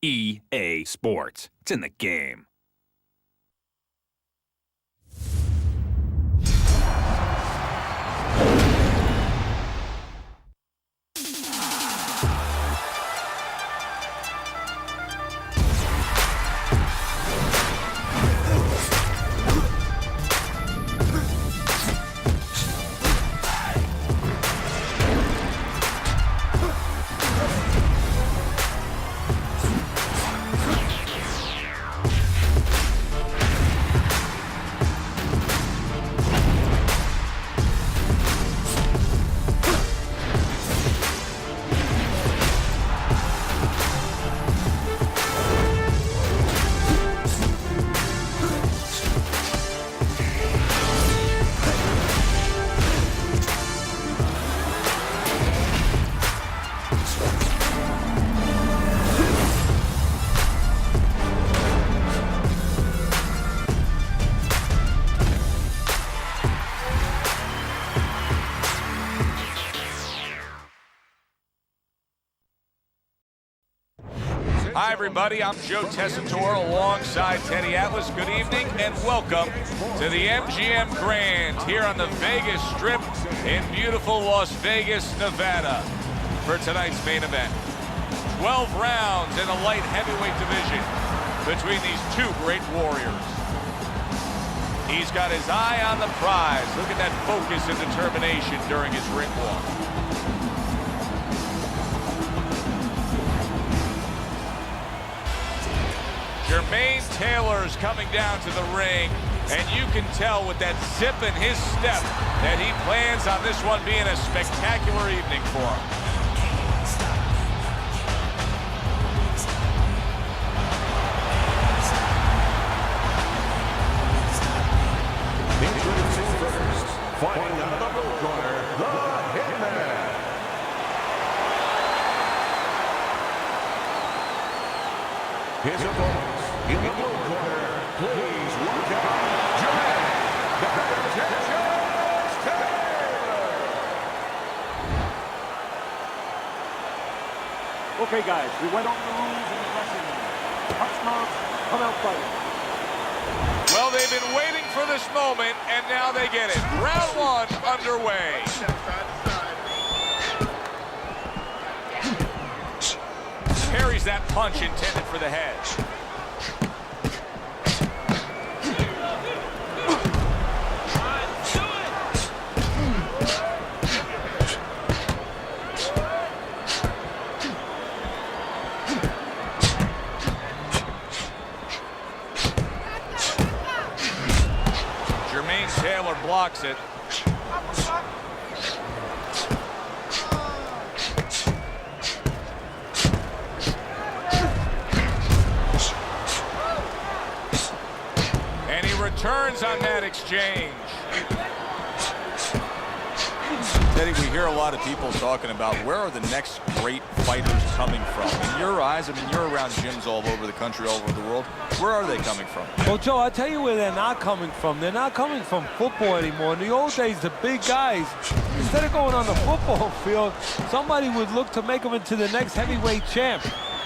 EA Sports. It's in the game. Hi, everybody. I'm Joe Tessitore alongside Teddy Atlas. Good evening and welcome to the MGM Grand here on the Vegas Strip in beautiful Las Vegas, Nevada for tonight's main event. 12 rounds in the light heavyweight division between these two great warriors. He's got his eye on the prize. Look at that focus and determination during his ring walk. Jermain Taylor's coming down to the ring, and you can tell with that zip in his step that he plans on this one being a spectacular evening for him. Introducing first, fighting out of the blue corner, the Hitman. His opponent, in the blue corner, please welcome Jermain, the Tempest Taylor. Okay, guys, we went over the rules in the dressing room. Punch marks, come out fighting. Well, they've been waiting for this moment, and now they get it. Round one underway. Parries that punch intended for the head. Jermain Taylor blocks it. And he returns on that exchange. Teddy, we hear a lot of people talking about where are the next great fighters coming from. In your eyes, I mean, you're around gyms all over the country, all over the world. Where are they coming from? Well, Joe, I'll tell you where they're not coming from. They're not coming from football anymore. In the old days, the big guys, instead of going on the football field, somebody would look to make them into the next heavyweight champ.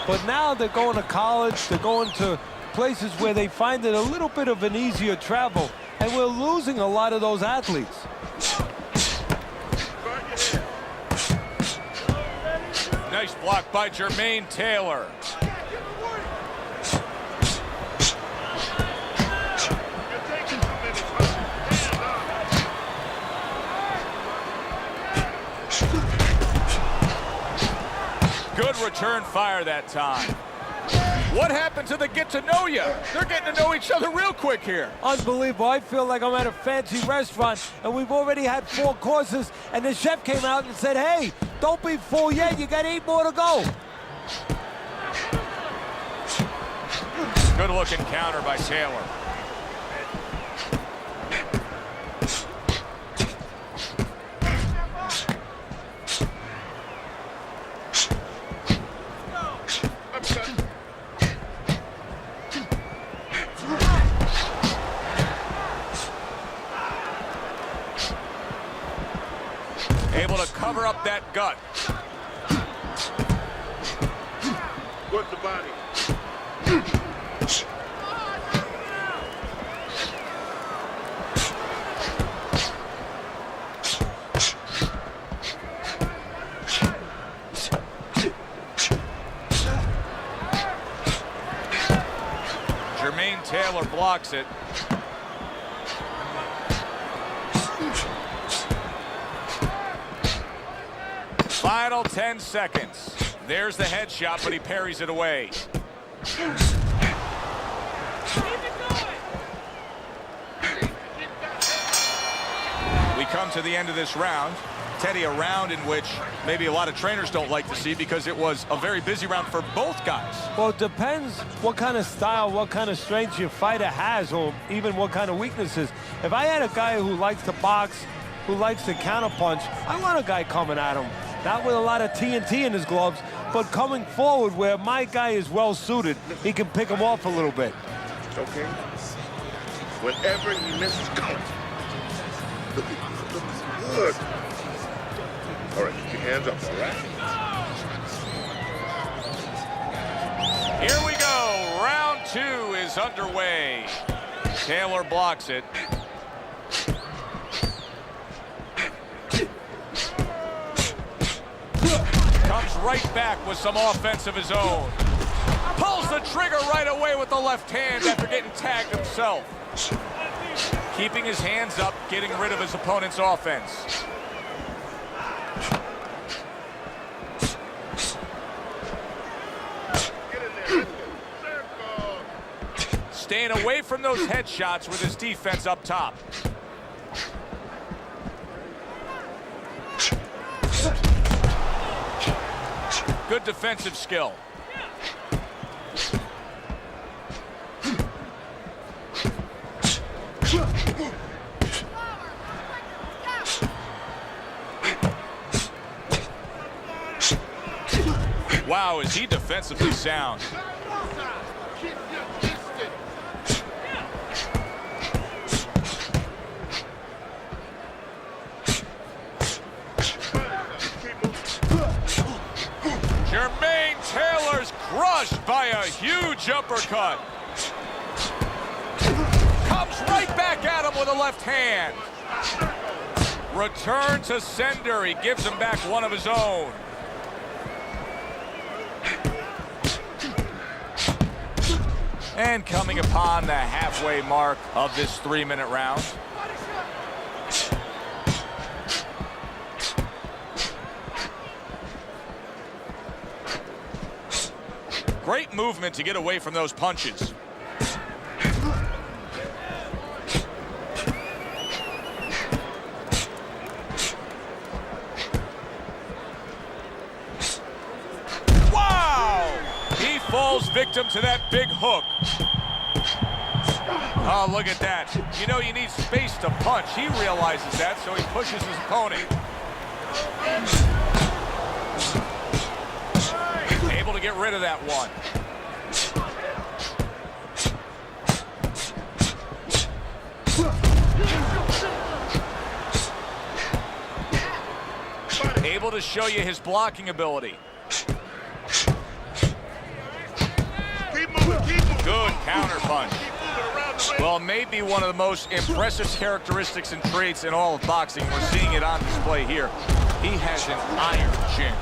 But now they're going to college, they're going to places where they find it a little bit of an easier travel. And we're losing a lot of those athletes. Nice block by Jermain Taylor. Good return fire that time. What happened to the get to know you? They're getting to know each other real quick here. Unbelievable. I feel like I'm at a fancy restaurant and we've already had 4 courses and the chef came out and said, hey, don't be full yet, you got 8 more to go. Good looking counter by Taylor. Able to cover up that gut. Work the body. Taylor blocks it. Final 10 seconds. There's the headshot, but he parries it away. We come to the end of this round. Teddy, a round in which maybe a lot of trainers don't like to see because it was a very busy round for both guys. Well, it depends what kind of style, what kind of strength your fighter has, or even what kind of weaknesses. If I had a guy who likes to box, who likes to counterpunch, I want a guy coming at him. Not with a lot of TNT in his gloves, but coming forward where my guy is well suited, he can pick him off a little bit. Okay. Whenever he misses cut. Looking good. All right, keep your hands up, all right? Here we go. Round 2 is underway. Taylor blocks it. Comes right back with some offense of his own. Pulls the trigger right away with the left hand after getting tagged himself. Keeping his hands up, getting rid of his opponent's offense. Staying away from those headshots with his defense up top. Good defensive skill. Wow, is he defensively sound. Jermain Taylor's crushed by a huge uppercut. Comes right back at him with a left hand. Return to sender. He gives him back one of his own. And coming upon the halfway mark of this 3-minute round. Great movement to get away from those punches. Wow! He falls victim to that big hook. Oh, look at that. You know you need space to punch. He realizes that, so he pushes his opponent. Able to get rid of that one. Able to show you his blocking ability. Good counter punch. Well, maybe one of the most impressive characteristics and traits in all of boxing. We're seeing it on display here. He has an iron chin.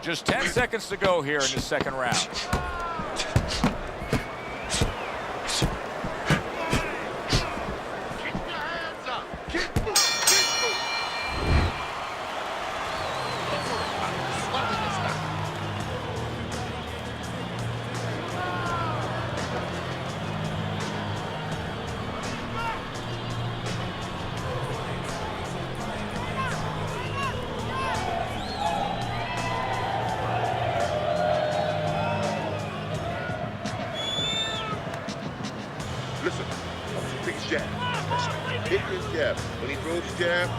Just 10 seconds to go here in the second round. Listen, big jab. Hit his jab. When he throws his jab,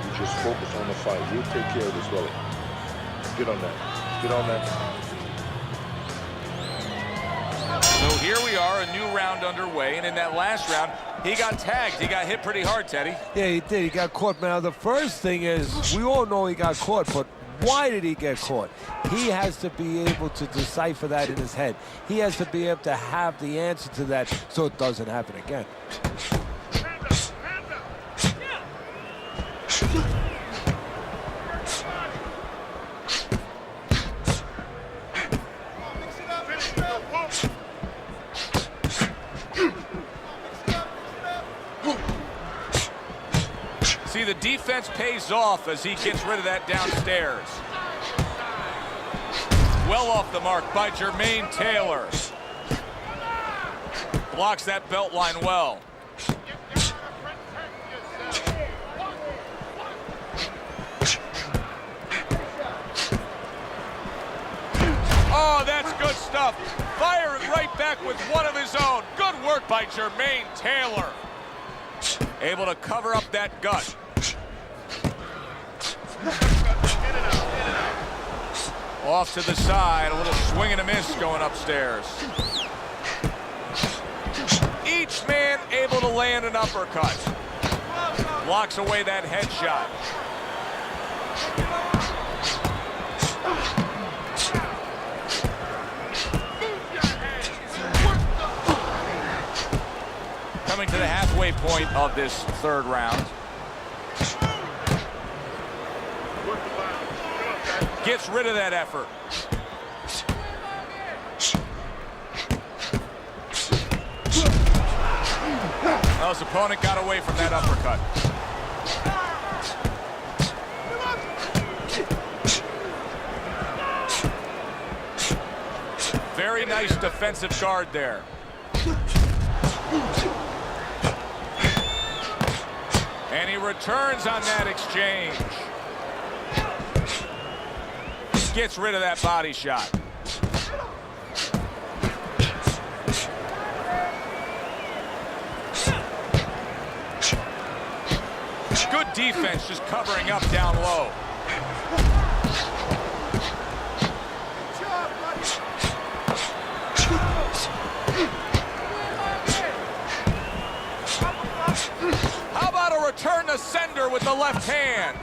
you just focus on the fight. We'll take care of this fella. Get on that. Get on that. So here we are, a new round underway, and in that last round, he got tagged. He got hit pretty hard, Teddy. Yeah, he did. He got caught. Now, the first thing is, we all know he got caught, but why did he get caught? He has to be able to decipher that in his head. He has to be able to have the answer to that so it doesn't happen again. See, the defense pays off as he gets rid of that downstairs. Well off the mark by Jermain Taylor. Blocks that belt line well. Oh, that's good stuff. Firing right back with one of his own. Good work by Jermain Taylor. Able to cover up that gut. Off to the side, a little swing and a miss going upstairs. Each man able to land an uppercut. Blocks away that headshot. Coming to the halfway point of this third round. Gets rid of that effort. Well, his opponent got away from that uppercut. Very nice defensive guard there. And he returns on that exchange. Gets rid of that body shot. Good defense, just covering up down low. How about a return to sender with the left hand?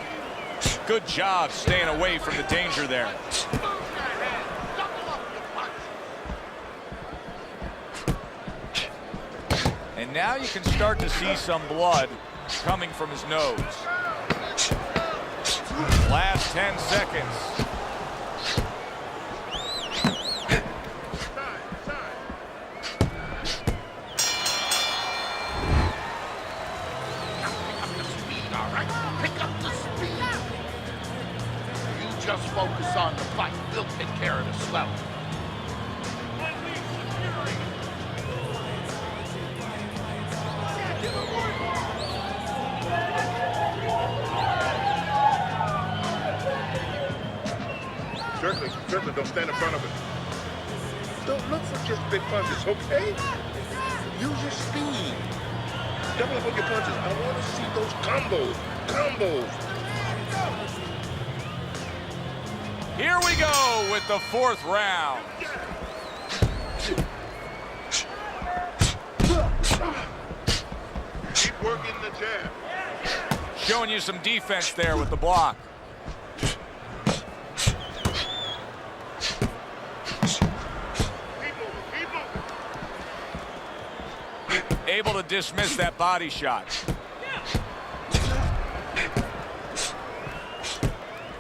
Good job staying away from the danger there. And now you can start to see some blood coming from his nose. Last 10 seconds. Just focus on the fight. We'll take care of the swelling. Certainly don't stand in front of it. Don't look for just big punches, okay? Use your speed. Double up on your punches. I want to see those combos. Here we go with the fourth round. Keep working the jab. Showing you some defense there with the block. Able to dismiss that body shot.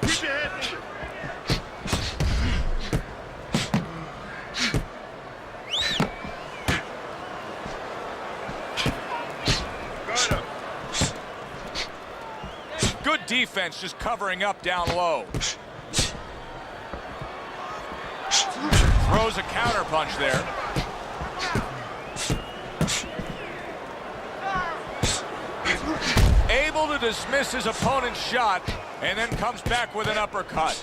Keep your head moving. Good defense, just covering up down low. Throws a counter punch there. Able to dismiss his opponent's shot and then comes back with an uppercut.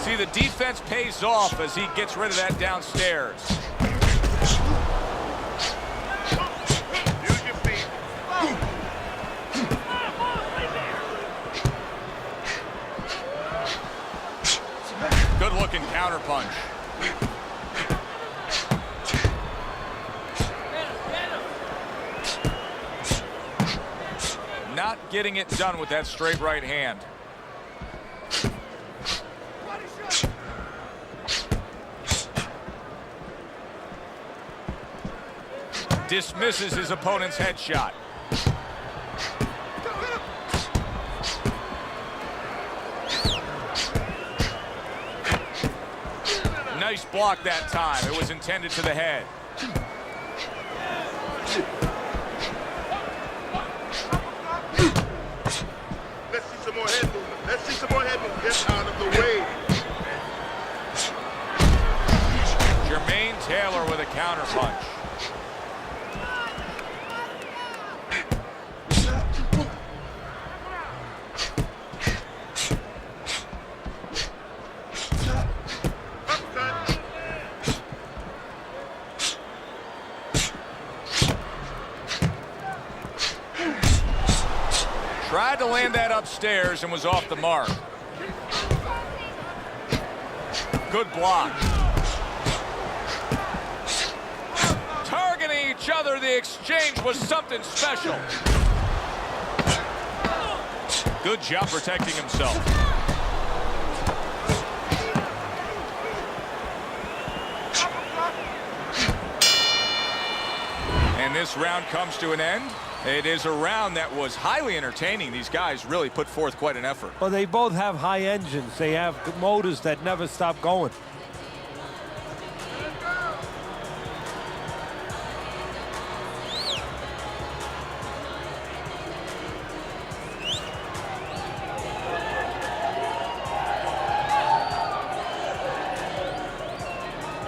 See, the defense pays off as he gets rid of that downstairs. Use your feet. Good looking counter punch. Not getting it done with that straight right hand. Dismisses his opponent's headshot. Nice block that time. It was intended to the head. Let's see some more head movement. Let's see some more head movement. Get out of the way. Jermain Taylor with a counter punch. Tried to land that upstairs and was off the mark. Good block. Targeting each other, the exchange was something special. Good job protecting himself. And this round comes to an end. It is a round that was highly entertaining. These guys really put forth quite an effort. Well, they both have high engines. They have motors that never stop going.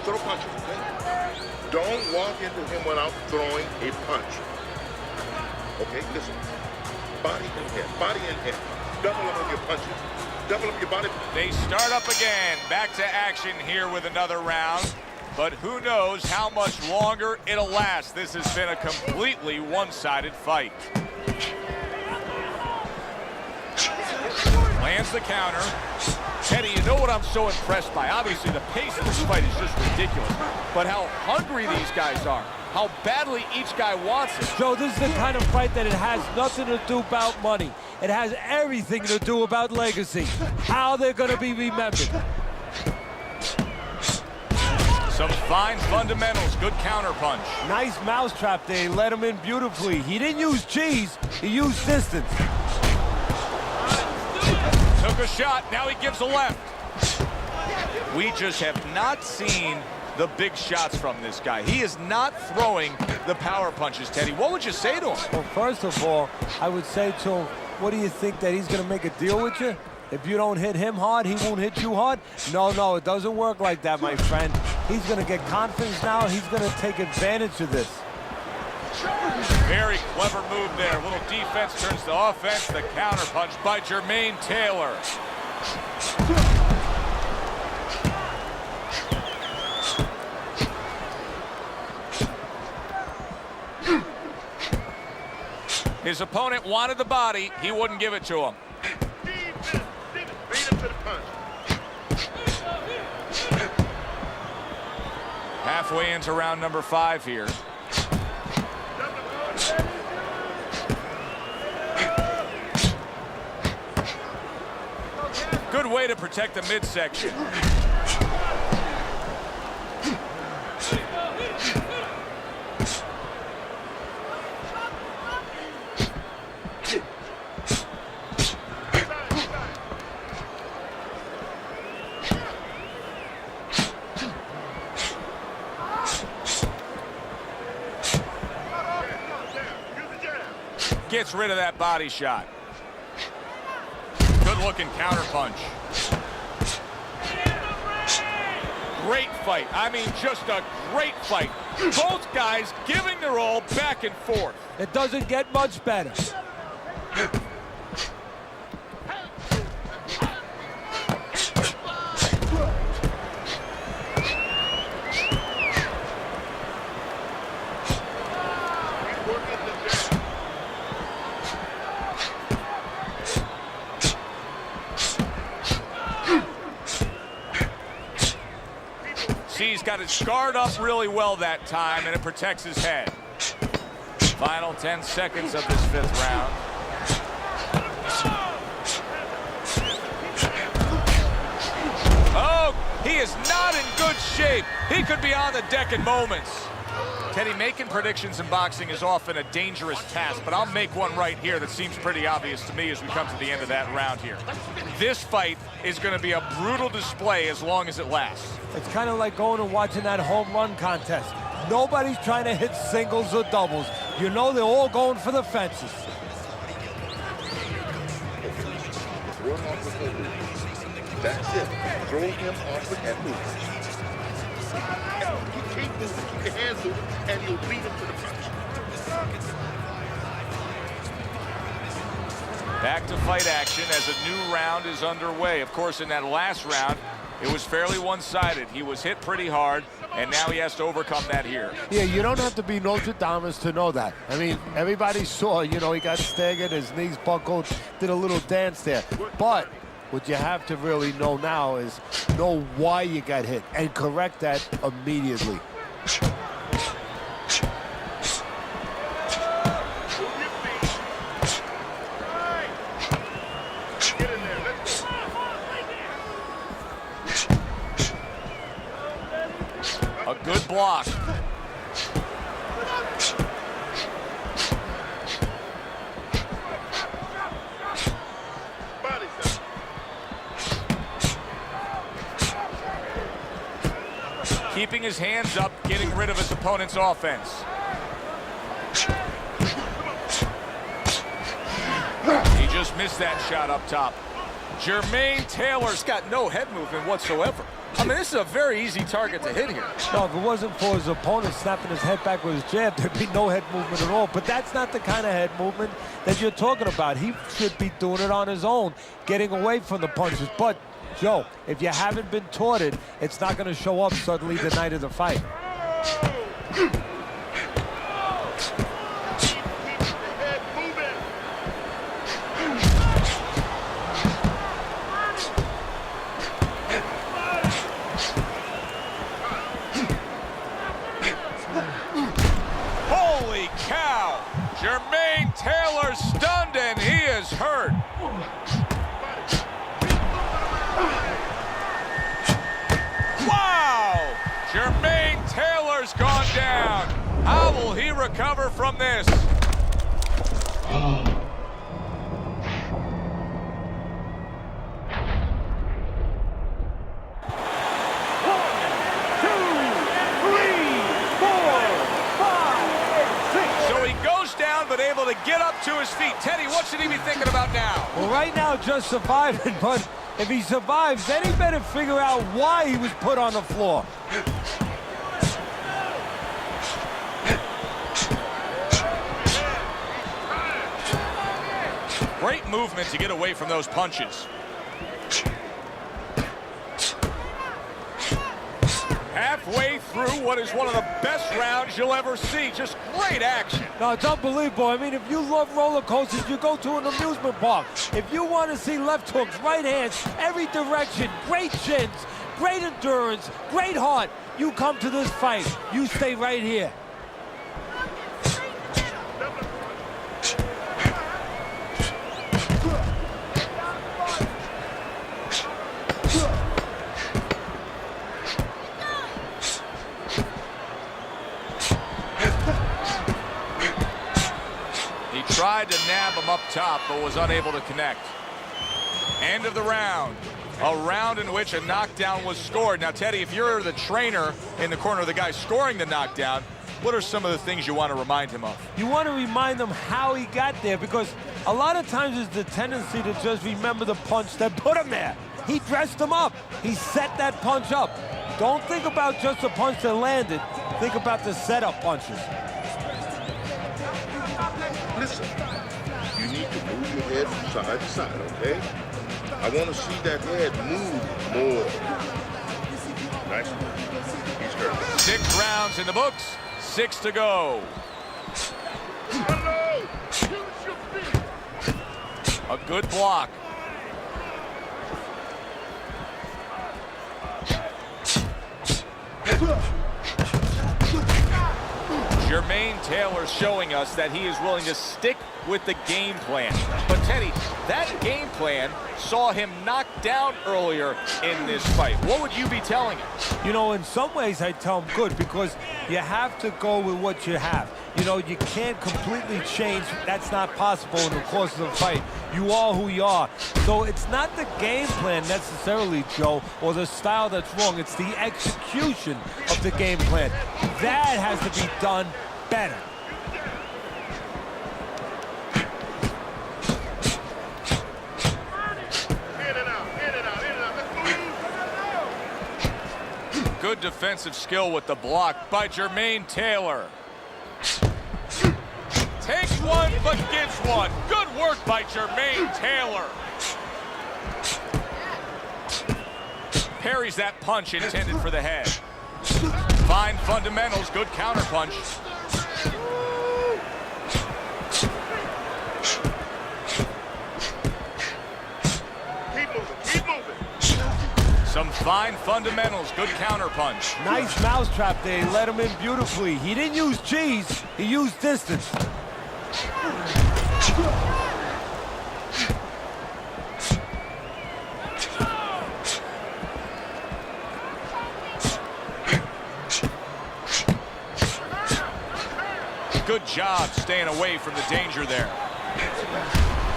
Throw punches, okay? Don't walk into him without throwing a punch. Okay, listen. Body and head, body and head. Double up on your punches. Double up your body. They start up again. Back to action here with another round. But who knows how much longer it'll last. This has been a completely one-sided fight. Lands the counter. Teddy, you know what I'm so impressed by? Obviously, the pace of this fight is just ridiculous. But how hungry these guys are. How badly each guy wants it. Joe, this is the kind of fight that it has nothing to do about money. It has everything to do about legacy. How they're going to be remembered. Some fine fundamentals. Good counter punch. Nice mousetrap there. He let him in beautifully. He didn't use cheese. He used distance. Took a shot. Now he gives a left. We just have not seen the big shots from this guy. He is not throwing the power punches, Teddy. What would you say to him? Well, first of all, I would say to him, what do you think, that he's going to make a deal with you? If you don't hit him hard, he won't hit you hard? No, it doesn't work like that, my friend. He's going to get confidence now. He's going to take advantage of this. Very clever move there. A little defense turns to offense. The counter punch by Jermain Taylor. His opponent wanted the body. He wouldn't give it to him. Beat him to the punch. Halfway into round number 5 here. Good way to protect the midsection. Gets rid of that body shot. Good looking counter punch. Great fight. I mean, just a great fight. Both guys giving their all back and forth. It doesn't get much better. See, he's got his guard up really well that time, and it protects his head. Final 10 seconds of this 5th round. Oh, he is not in good shape. He could be on the deck in moments. Teddy, making predictions in boxing is often a dangerous task, but I'll make one right here that seems pretty obvious to me as we come to the end of that round here. This fight is going to be a brutal display as long as it lasts. It's kind of like going and watching that home run contest. Nobody's trying to hit singles or doubles. You know they're all going for the fences. Throw him off with head movement. That's it. Throw him off with head movement. You keep moving, keep your hands moving, and you'll beat him to the punch. Back to fight action as a new round is underway. Of course, in that last round, it was fairly one-sided. He was hit pretty hard, and now he has to overcome that here. Yeah, you don't have to be Nostradamus to know that. I mean, everybody saw, you know, he got staggered, his knees buckled, did a little dance there. But what you have to really know now is know why you got hit and correct that immediately. A good block. Keeping his hands up, getting rid of his opponent's offense. He just missed that shot up top. Jermain Taylor's got no head movement whatsoever. I mean, this is a very easy target to hit here. No, if it wasn't for his opponent snapping his head back with his jab, there'd be no head movement at all. But that's not the kind of head movement that you're talking about. He should be doing it on his own, getting away from the punches. But, Joe, if you haven't been taught it, it's not going to show up suddenly the night of the fight. Holy cow! Jermain Taylor stunned and he is hurt. Wow! Jermain Taylor's gone down. How will he recover from this? But able to get up to his feet. Teddy, what should he be thinking about now? Well, right now, just surviving, but if he survives, then he better figure out why he was put on the floor. Great movement to get away from those punches. Halfway through what is one of the best rounds you'll ever see. Just great action. No, it's unbelievable. I mean, if you love roller coasters, you go to an amusement park. If you want to see left hooks, right hands, every direction, great chins, great endurance, great heart, you come to this fight. You stay right here. Tried to nab him up top, but was unable to connect. End of the round. A round in which a knockdown was scored. Now, Teddy, if you're the trainer in the corner of the guy scoring the knockdown, what are some of the things you want to remind him of? You want to remind him how he got there, because a lot of times it's the tendency to just remember the punch that put him there. He dressed him up. He set that punch up. Don't think about just the punch that landed. Think about the setup punches. Listen, you need to move your head from side to side, okay? I want to see that head move more. Nice. He's hurt. 6 rounds in the books, 6 to go. A good block. Jermain Taylor showing us that he is willing to stick with the game plan. But Teddy, that game plan saw him knocked down earlier in this fight. What would you be telling him? You know, in some ways I tell him good, because you have to go with what you have. You know, you can't completely change. That's not possible in the course of the fight. You are who you are. So it's not the game plan necessarily, Joe, or the style that's wrong. It's the execution of the game plan. That has to be done better. Good defensive skill with the block by Jermain Taylor. Takes one, but gives one. Good work by Jermain Taylor. Parries that punch intended for the head. Fine fundamentals, good counter punch. Keep moving. Some fine fundamentals, good counter punch. Nice mousetrap there. He let him in beautifully. He didn't use cheese. He used distance. Good job staying away from the danger there.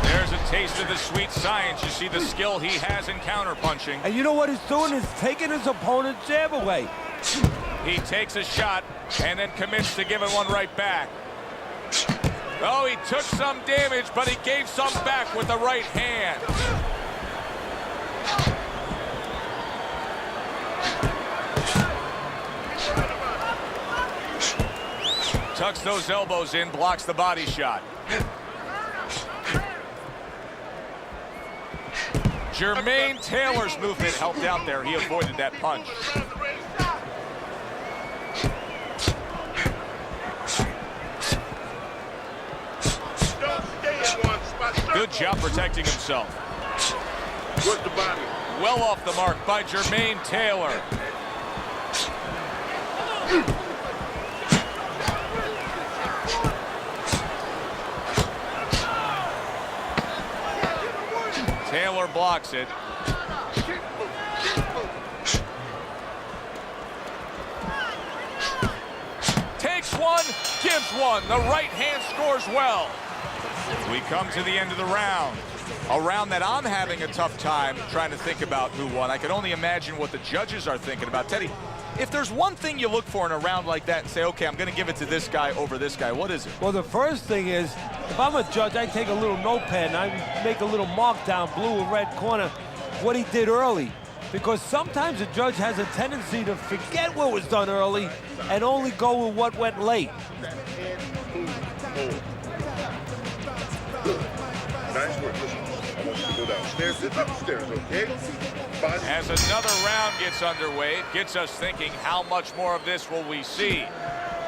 There's a taste of the sweet science. You see the skill he has in counterpunching. And you know what he's doing? Is taking his opponent's jab away. He takes a shot and then commits to giving one right back. Oh, he took some damage, but he gave some back with the right hand. Tucks those elbows in, blocks the body shot. Jermain Taylor's movement helped out there. He avoided that punch. Good job protecting himself. Work the body. Well off the mark by Jermain Taylor. Taylor blocks it. Takes one, gives one. The right hand scores well. We come to the end of the round. A round that I'm having a tough time trying to think about who won. I can only imagine what the judges are thinking about. Teddy, if there's one thing you look for in a round like that and say, okay, I'm going to give it to this guy over this guy, what is it? Well, the first thing is, if I'm a judge, I take a little notepad and I make a little mark down blue or red corner what he did early. Because sometimes a judge has a tendency to forget what was done early and only go with what went late. Nice work. Listen, I want you to go downstairs, sit upstairs, okay? Body. As another round gets underway, it gets us thinking, how much more of this will we see?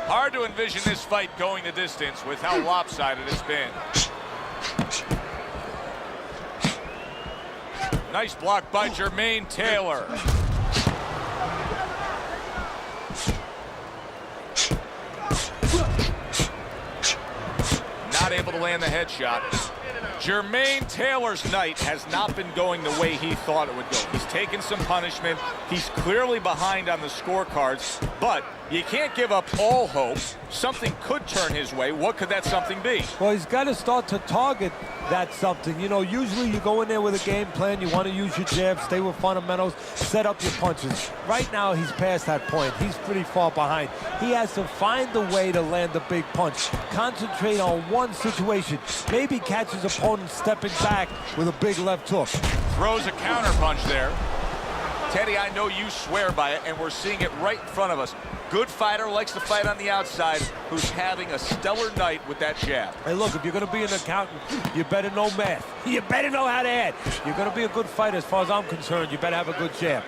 Hard to envision this fight going the distance with how lopsided it's been. Nice block by Jermain Taylor. Not able to land the headshot. Jermain Taylor's night has not been going the way he thought it would go. He's taken some punishment. He's clearly behind on the scorecards, but you can't give up all hope. Something could turn his way. What could that something be? Well, he's got to start to target that something. You know, usually you go in there with a game plan. You want to use your jab, stay with fundamentals, set up your punches. Right now, he's past that point. He's pretty far behind. He has to find the way to land a big punch. Concentrate on one situation. Maybe catch his opponent stepping back with a big left hook. Throws a counter punch there. Teddy, I know you swear by it, and we're seeing it right in front of us. Good fighter, likes to fight on the outside, who's having a stellar night with that jab. Hey, look, if you're going to be an accountant, you better know math. You better know how to add. You're going to be a good fighter, as far as I'm concerned. You better have a good jab.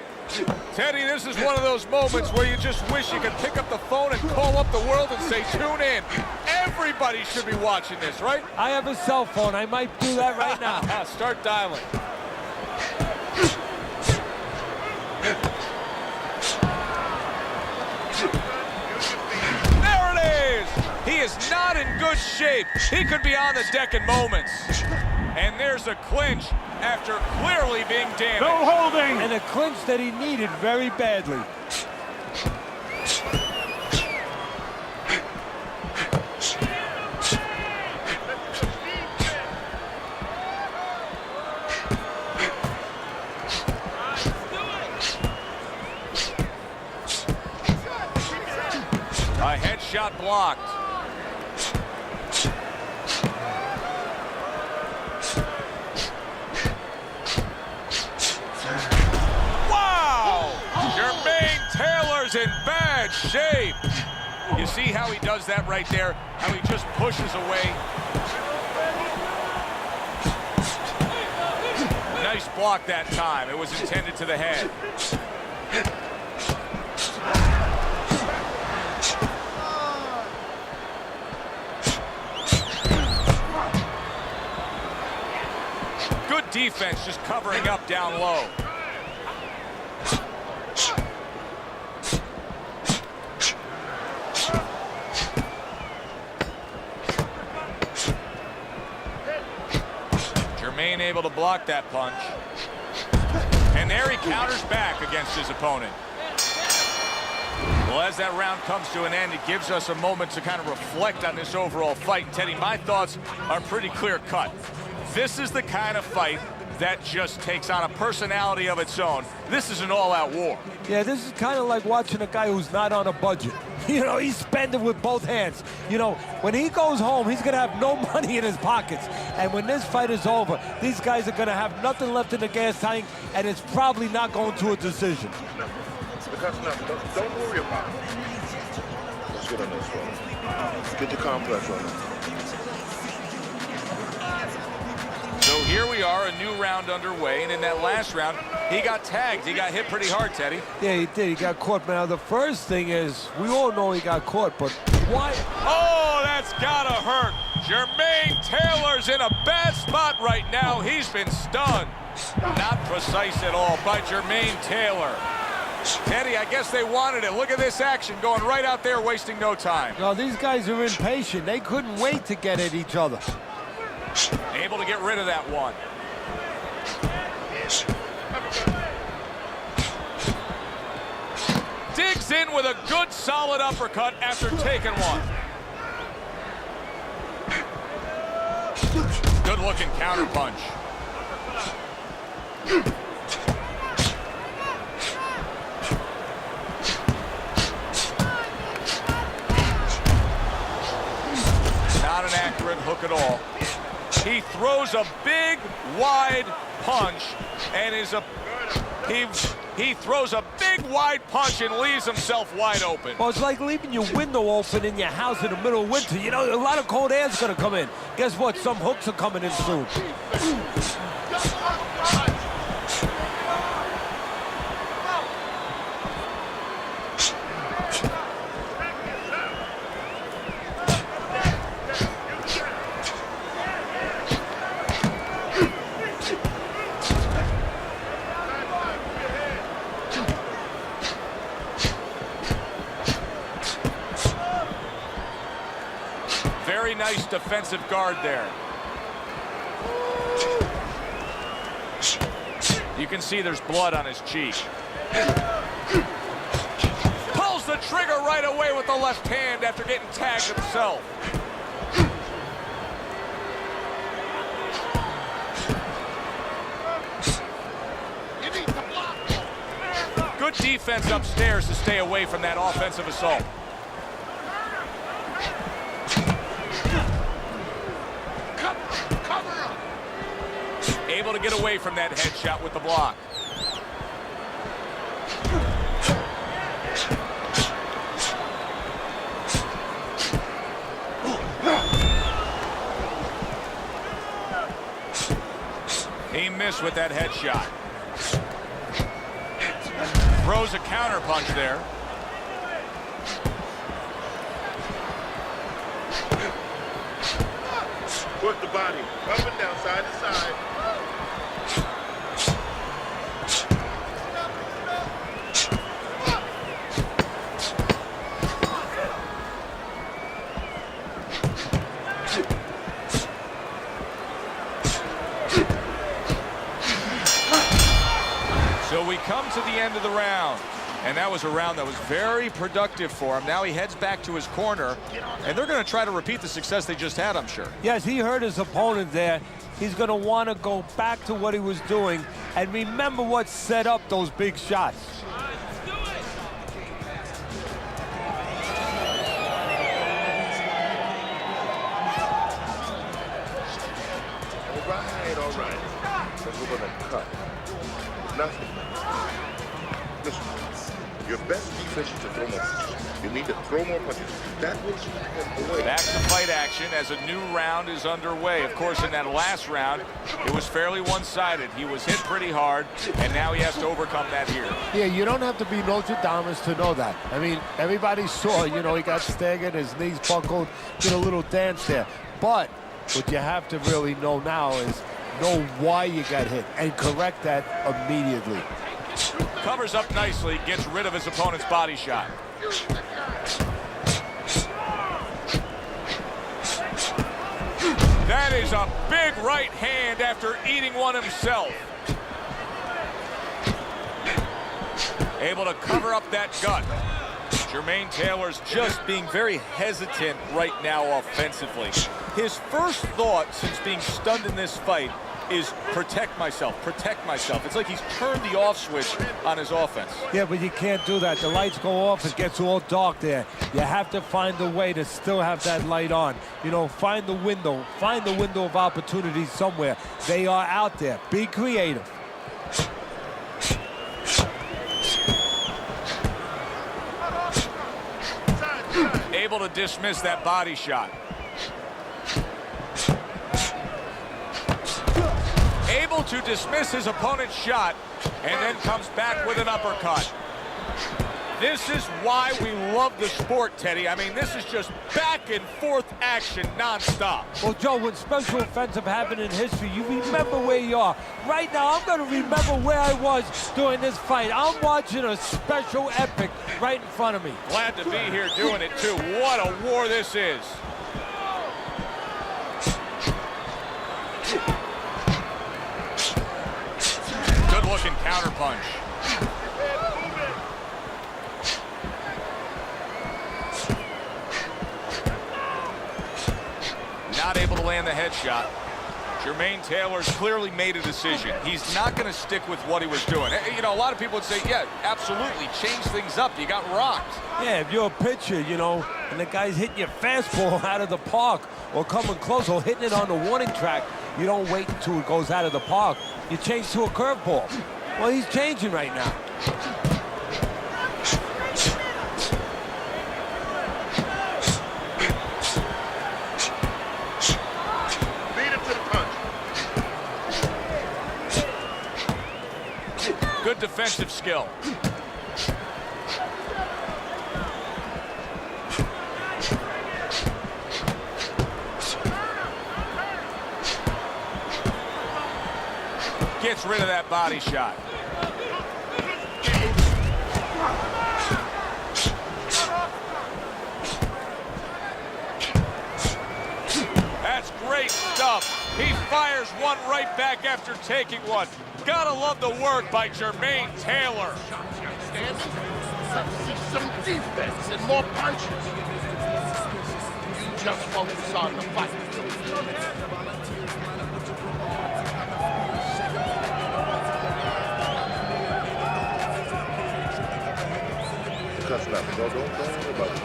Teddy, this is one of those moments where you just wish you could pick up the phone and call up the world and say, tune in. Everybody should be watching this, right? I have a cell phone. I might do that right now. Start dialing. There it is! He is not in good shape. He could be on the deck in moments. And there's a clinch after clearly being damaged. No holding. And a clinch that he needed very badly. A headshot blocked. Wow! Jermain Taylor's in bad shape. You see how he does that right there? How he just pushes away. Nice block that time. It was intended to the head. Good defense, just covering up down low. Jermain able to block that punch. And there he counters back against his opponent. Well, as that round comes to an end, it gives us a moment to kind of reflect on this overall fight. And Teddy, my thoughts are pretty clear-cut. This is the kind of fight that just takes on a personality of its own. This is an all-out war. Yeah, this is kind of like watching a guy who's not on a budget. You know, he's spending with both hands. You know, when he goes home, he's going to have no money in his pockets. And when this fight is over, these guys are going to have nothing left in the gas tank, and it's probably not going to a decision. Because don't worry about it. Let's get on this one. Get the complex on it. So here we are, a new round underway, and in that last round, he got tagged. He got hit pretty hard, Teddy. Yeah, he did. He got caught. Now, the first thing is, we all know he got caught, but why? Oh, that's gotta hurt. Jermain Taylor's in a bad spot right now. He's been stunned. Not precise at all by Jermain Taylor. Teddy, I guess they wanted it. Look at this action going right out there, wasting no time. No, these guys are impatient. They couldn't wait to get at each other. Able to get rid of that one. Digs in with a good, solid uppercut after taking one. Good-looking counter punch. Not an accurate hook at all. He throws a big, wide punch, and he throws a big, wide punch and leaves himself wide open. Well, it's like leaving your window open in your house in the middle of winter. You know, a lot of cold air's gonna come in. Guess what? Some hooks are coming in soon. Very nice defensive guard there. You can see there's blood on his cheek. Pulls the trigger right away with the left hand after getting tagged himself. Good defense upstairs to stay away from that offensive assault. Able to get away from that headshot with the block. He missed with that headshot. Throws a counter punch there. Work the body, up and down, side to side. So we come to the end of the round. And that was a round that was very productive for him. Now he heads back to his corner, and they're going to try to repeat the success they just had, I'm sure. Yes, he hurt his opponent there. He's going to want to go back to what he was doing and remember what set up those big shots. All right. Let's go with a cut. Nothing. Listen, your best defense is to throw more punches. You need to throw more punches. That will keep him away. Back to fight action as a new round is underway. Of course, in that last round, it was fairly one-sided. He was hit pretty hard, and now he has to overcome that here. Yeah, you don't have to be Nostradamus to know that. I mean, everybody saw, you know, he got staggered, his knees buckled, did a little dance there. But what you have to really know now is know why you got hit and correct that immediately. Covers up nicely, gets rid of his opponent's body shot. That is a big right hand after eating one himself. Able to cover up that gut. Jermain Taylor's just being very hesitant right now offensively. His first thought since being stunned in this fight is protect myself, protect myself. It's like he's turned the off switch on his offense. Yeah, but you can't do that. The lights go off, it gets all dark there. You have to find a way to still have that light on. You know, find the window of opportunity somewhere. They are out there. Be creative. Able to dismiss that body shot. Able to dismiss his opponent's shot and then comes back with an uppercut. This is why we love the sport, Teddy. I mean, this is just back and forth action nonstop. Well, Joe, when special offensive happened in history, you remember where you are. Right now, I'm going to remember where I was during this fight. I'm watching a special epic right in front of me. Glad to be here doing it, too. What a war this is. Good-looking counterpunch. Not able to land the headshot. Jermain Taylor's clearly made a decision. He's not going to stick with what he was doing. You know, a lot of people would say, yeah, absolutely, change things up. You got rocked. Yeah, if you're a pitcher, you know, and the guy's hitting your fastball out of the park or coming close or hitting it on the warning track, you don't wait until it goes out of the park. You change to a curveball. Well, he's changing right now. Good defensive skill. Gets rid of that body shot. That's great stuff. He fires one right back after taking one. Gotta love the work by Jermain Taylor. Let's see some defense and more punches. You just focus on the fight. Cut nothing. Don't worry about it.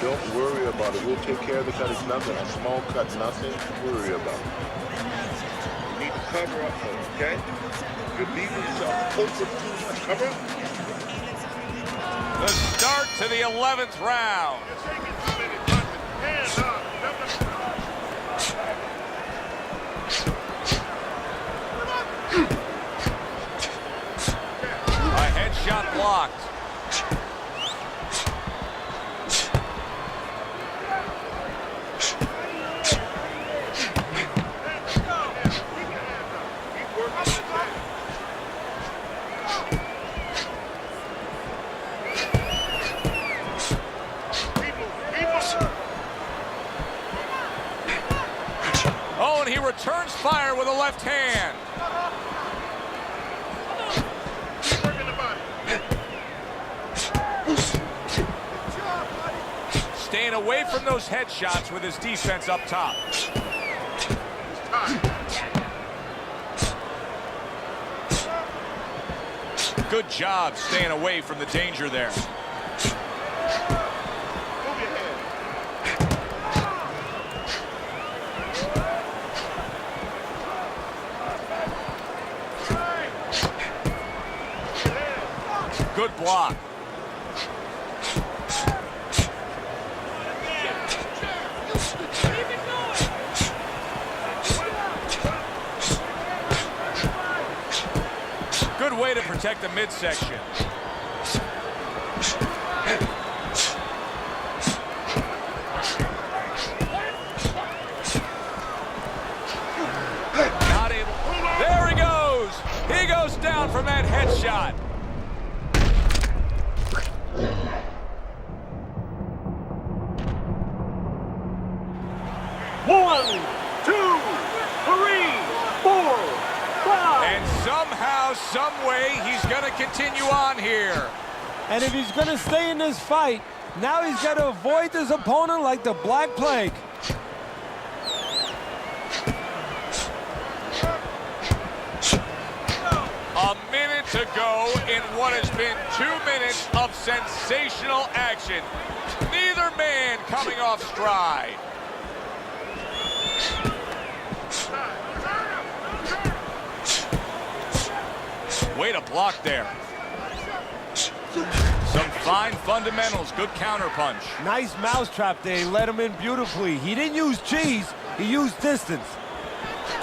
Don't worry about it. We'll take care of the cut. It's nothing. A small cut, nothing to worry about. You need to cover up for it, okay? You're leaving yourself open too much. Cover up. The start to the 11th round. A headshot blocked. opens fire with a left hand. Working the body. Staying away from those headshots with his defense up top. Good job staying away from the danger there. Move your head. Good block. Good way to protect the midsection. Not able. There he goes. He goes down from that headshot. One, two, three, four, five. And somehow, some way, he's going to continue on here. And if he's going to stay in this fight, now he's got to avoid this opponent like the Black Plague. A minute to go in what has been 2 minutes of sensational action. Neither man coming off stride. Way to block there. Some fine fundamentals, good counterpunch. Nice mousetrap there. He let him in beautifully. He didn't use cheese, he used distance.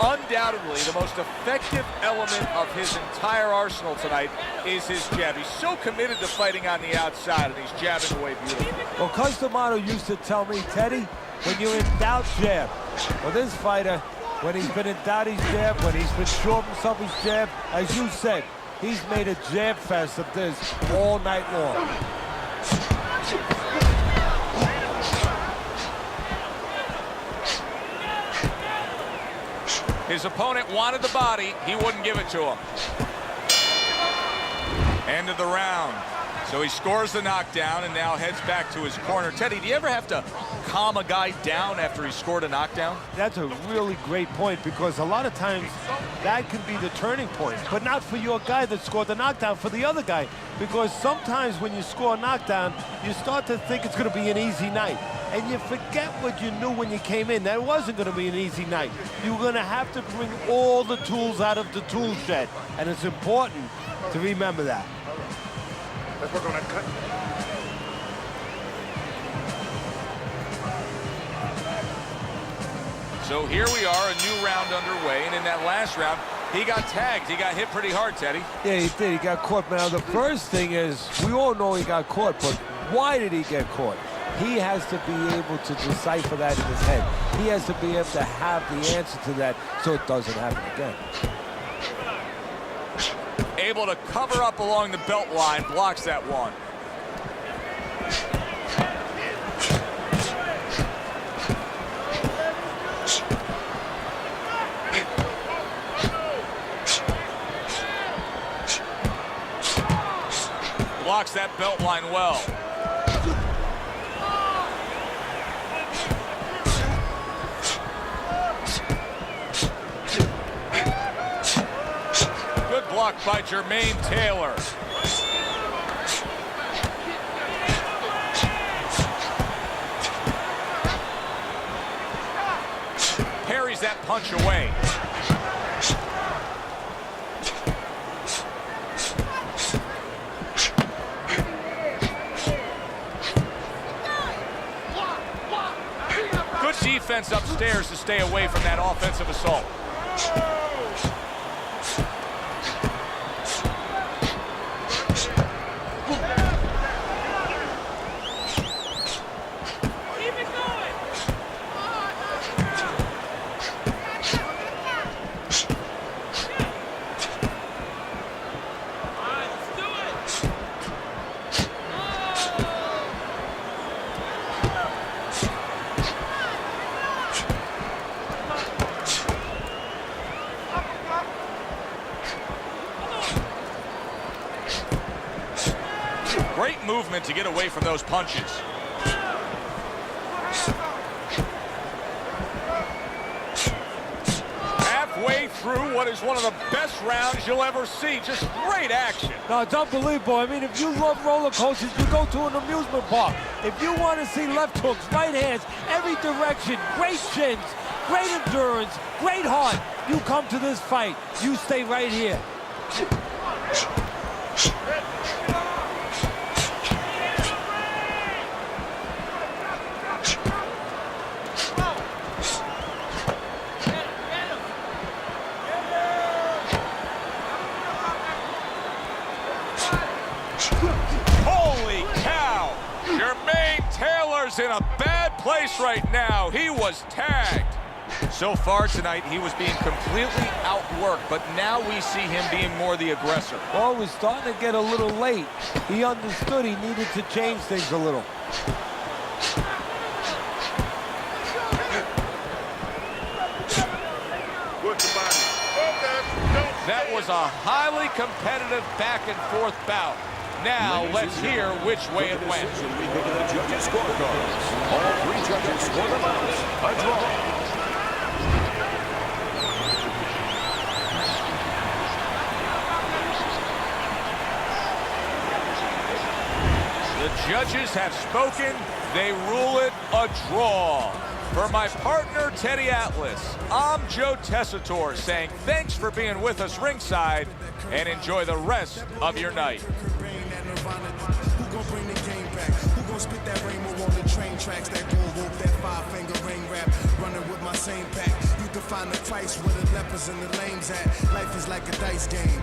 Undoubtedly, the most effective element of his entire arsenal tonight is his jab. He's so committed to fighting on the outside, and he's jabbing away beautifully. Well, Tomasz used to tell me, Teddy, when you're in doubt, jab. Well, this fighter, when he's been in doubt, he's jabbed. When he's been sure of himself, he's jabbed. As you said, he's made a jab fest of this all night long. His opponent wanted the body. He wouldn't give it to him. End of the round. So he scores the knockdown and now heads back to his corner. Teddy, do you ever have to calm a guy down after he scored a knockdown? That's a really great point, because a lot of times that can be the turning point, but not for your guy that scored the knockdown, for the other guy. Because sometimes when you score a knockdown, you start to think it's going to be an easy night. And you forget what you knew when you came in. That it wasn't going to be an easy night. You were going to have to bring all the tools out of the tool shed. And it's important to remember that. Let's work on that cut. So here we are, a new round underway, and in that last round, he got tagged. He got hit pretty hard, Teddy. Yeah, he did. He got caught. Now, the first thing is, we all know he got caught, but why did he get caught? He has to be able to decipher that in his head. He has to be able to have the answer to that so it doesn't happen again. Able to cover up along the belt line, blocks that one. Blocks that belt line well. Blocked by Jermain Taylor. Parries that punch away. Good defense upstairs to stay away from that offensive assault. Great movement to get away from those punches. Halfway through what is one of the best rounds you'll ever see. Just great action. No, it's unbelievable. I mean, if you love roller coasters, you go to an amusement park. If you want to see left hooks, right hands, every direction, great chins, great endurance, great heart, you come to this fight. You stay right here. Holy cow! Jermain Taylor's in a bad place right now. He was tagged. So far tonight, he was being completely outworked, but now we see him being more the aggressor. Well, it was starting to get a little late. He understood he needed to change things a little. That was a highly competitive back-and-forth bout. Now, let's hear which way it went. We pick the judges' scorecards. All three judges score the bout a draw. The judges have spoken. They rule it a draw. For my partner, Teddy Atlas, I'm Joe Tessitore saying thanks for being with us ringside and enjoy the rest of your night. Who gon' bring the game back? Who gon' spit that rainbow on the train tracks? That bull rope, that five-finger ring rap. Running with my same pack. You can find the Christ where the lepers and the lames at. Life is like a dice game.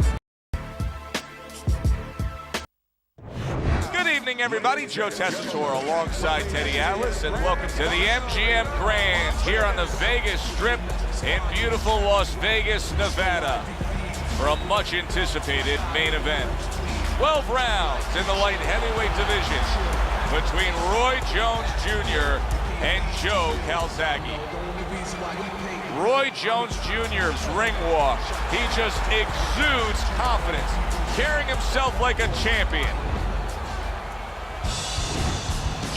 Good evening, everybody. Joe Tessitore alongside Teddy Atlas, and welcome to the MGM Grand here on the Vegas Strip in beautiful Las Vegas, Nevada, for a much-anticipated main event. 12 rounds in the light heavyweight division between Roy Jones Jr. and Joe Calzaghe. Roy Jones Jr.'s ring walk, he just exudes confidence, carrying himself like a champion.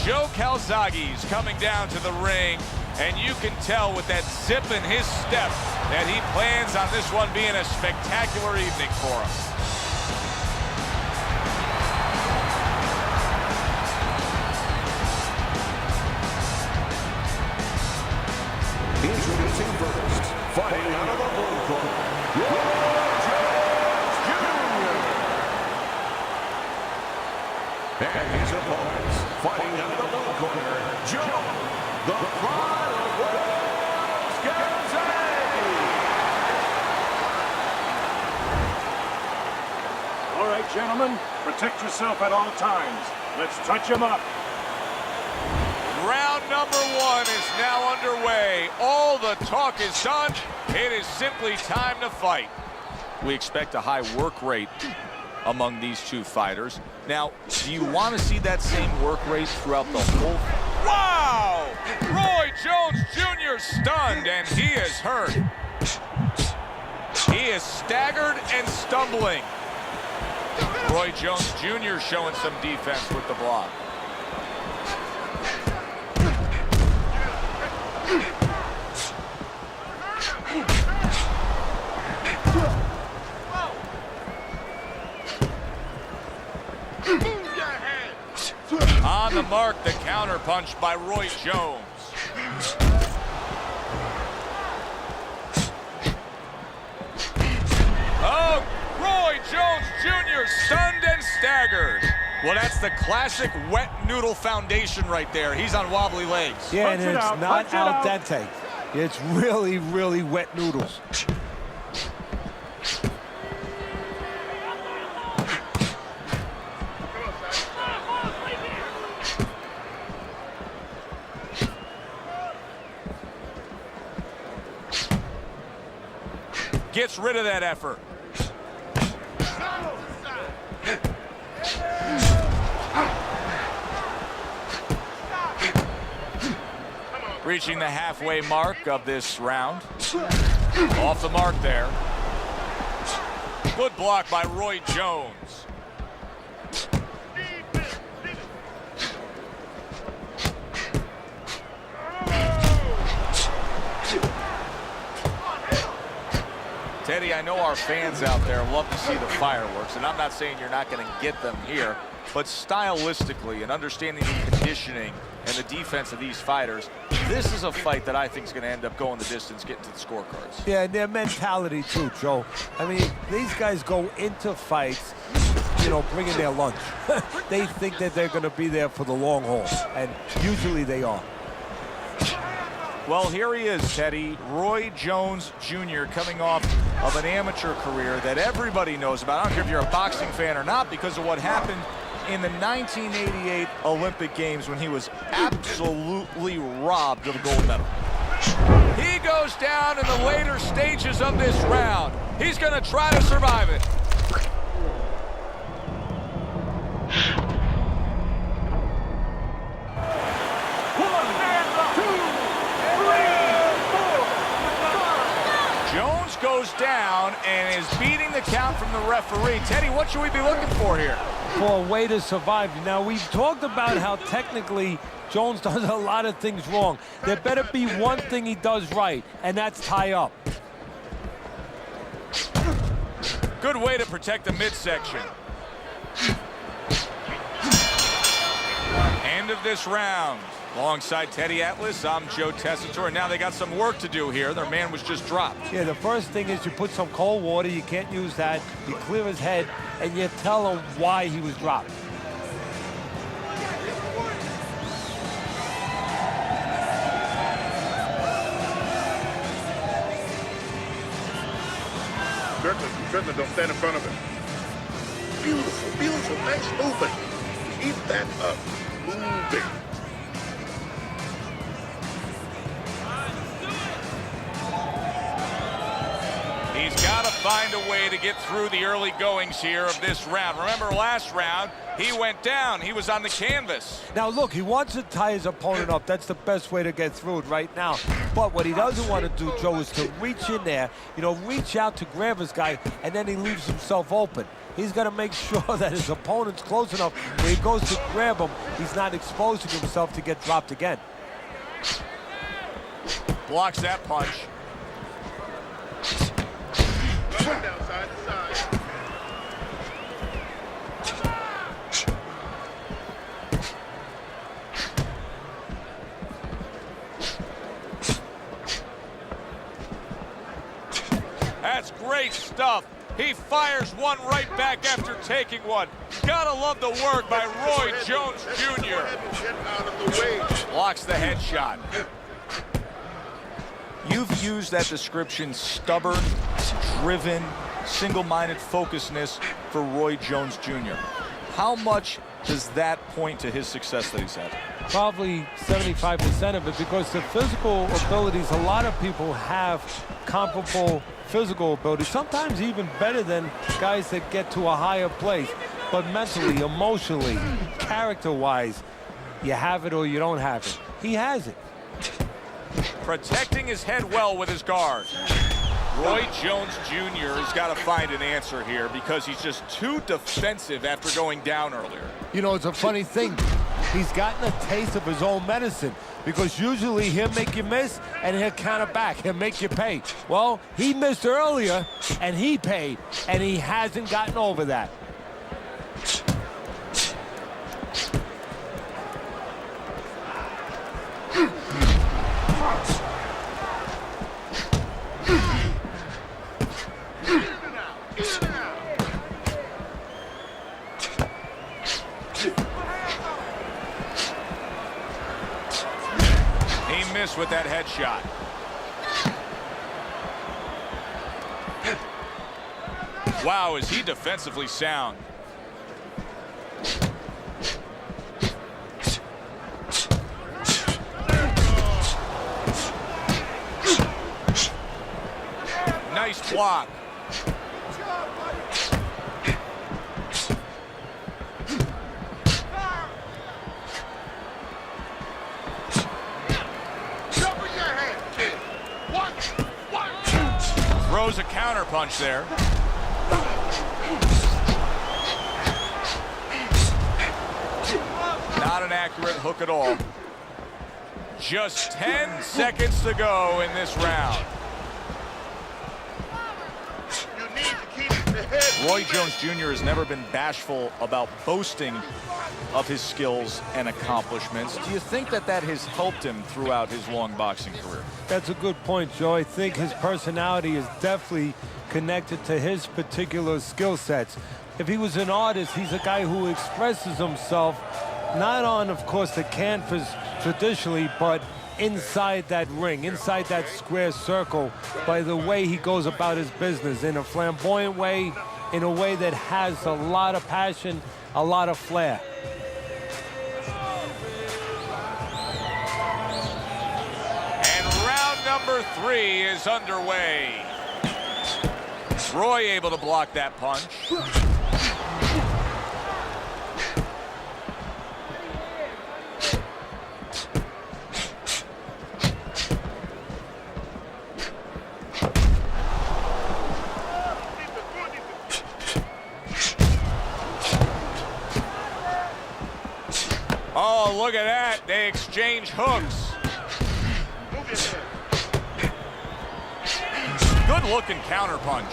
Joe Calzaghe's coming down to the ring, and you can tell with that zip in his step that he plans on this one being a spectacular evening for him. Introducing first, fighting out of the blue corner, Roy Jones Jr. And his opponents, fighting out of the blue corner, Joe, the Pride of Wales, Calzaghe. All right, gentlemen, protect yourself at all times. Let's touch him up. Round number one is now underway. All the talk is done. It is simply time to fight. We expect a high work rate among these two fighters. Now, do you want to see that same work rate throughout the whole? Wow! Roy Jones Jr. stunned, and he is hurt. He is staggered and stumbling. Roy Jones Jr. showing some defense with the block. On the mark, the counter punch by Roy Jones. Oh, Roy Jones Jr. stunned and staggered. Well, that's the classic wet noodle foundation right there. He's on wobbly legs. Yeah, Punch and it it's out, not punch it al out. dente. It's really, really wet noodles. Gets rid of that effort. Reaching the halfway mark of this round. Off the mark there. Good block by Roy Jones. Teddy, I know our fans out there love to see the fireworks, and I'm not saying you're not going to get them here, but stylistically and understanding the conditioning and the defense of these fighters, this is a fight that I think is going to end up going the distance, getting to the scorecards. Yeah, and their mentality too, Joe. I mean, these guys go into fights, you know, bringing their lunch. They think that they're going to be there for the long haul, and usually they are. Well, here he is, Teddy. Roy Jones Jr. coming off of an amateur career that everybody knows about. I don't care if you're a boxing fan or not, because of what happened in the 1988 Olympic Games when he was absolutely robbed of a gold medal. He goes down in the later stages of this round. He's going to try to survive it. Jones goes down and is beating the count from the referee. Teddy, what should we be looking for here? For a way to survive. Now, we've talked about how technically Jones does a lot of things wrong. There better be one thing he does right, and that's tie up. Good way to protect the midsection. End of this round. Alongside Teddy Atlas, I'm Joe Tessitore, and now they got some work to do here. Their man was just dropped. Yeah, the first thing is you put some cold water. You can't use that. You clear his head, and you tell him why he was dropped. Strickland, don't stand in front of him. Beautiful, beautiful, nice movement. Keep that up, moving. He's got to find a way to get through the early goings here of this round. Remember last round, he went down. He was on the canvas. Now, look, he wants to tie his opponent up. That's the best way to get through it right now. But what he doesn't want to do, Joe, is to reach in there, you know, reach out to grab his guy, and then he leaves himself open. He's got to make sure that his opponent's close enough when he goes to grab him, he's not exposing himself to get dropped again. Blocks that punch. Down side to side. That's great stuff. He fires one right back after taking one. Gotta love the work by Roy Jones Jr. Blocks the headshot. You've used that description, stubborn, driven, single-minded focusedness for Roy Jones Jr. How much does that point to his success that he's had? Probably 75% of it, because the physical abilities, a lot of people have comparable physical ability, sometimes even better than guys that get to a higher place. But mentally, emotionally, character-wise, you have it or you don't have it. He has it. Protecting his head well with his guard. Roy Jones Jr. has got to find an answer here because he's just too defensive after going down earlier. You know, it's a funny thing. He's gotten a taste of his own medicine, because usually he'll make you miss and he'll counter back. He'll make you pay. Well, he missed earlier and he paid, and he hasn't gotten over that. With that headshot. Wow, is he defensively sound. Nice block. Throws a counter punch there. Not an accurate hook at all. Just 10 seconds to go in this round. Roy Jones Jr. has never been bashful about boasting of his skills and accomplishments. Do you think that that has helped him throughout his long boxing career? That's a good point, Joe. I think his personality is definitely connected to his particular skill sets. If he was an artist, he's a guy who expresses himself not on, of course, the canvas traditionally, but inside that ring, inside that square circle, by the way he goes about his business, in a flamboyant way, in a way that has a lot of passion, a lot of flair. And round number 3 is underway. Roy able to block that punch. Oh, look at that. They exchange hooks. Good looking counter punch.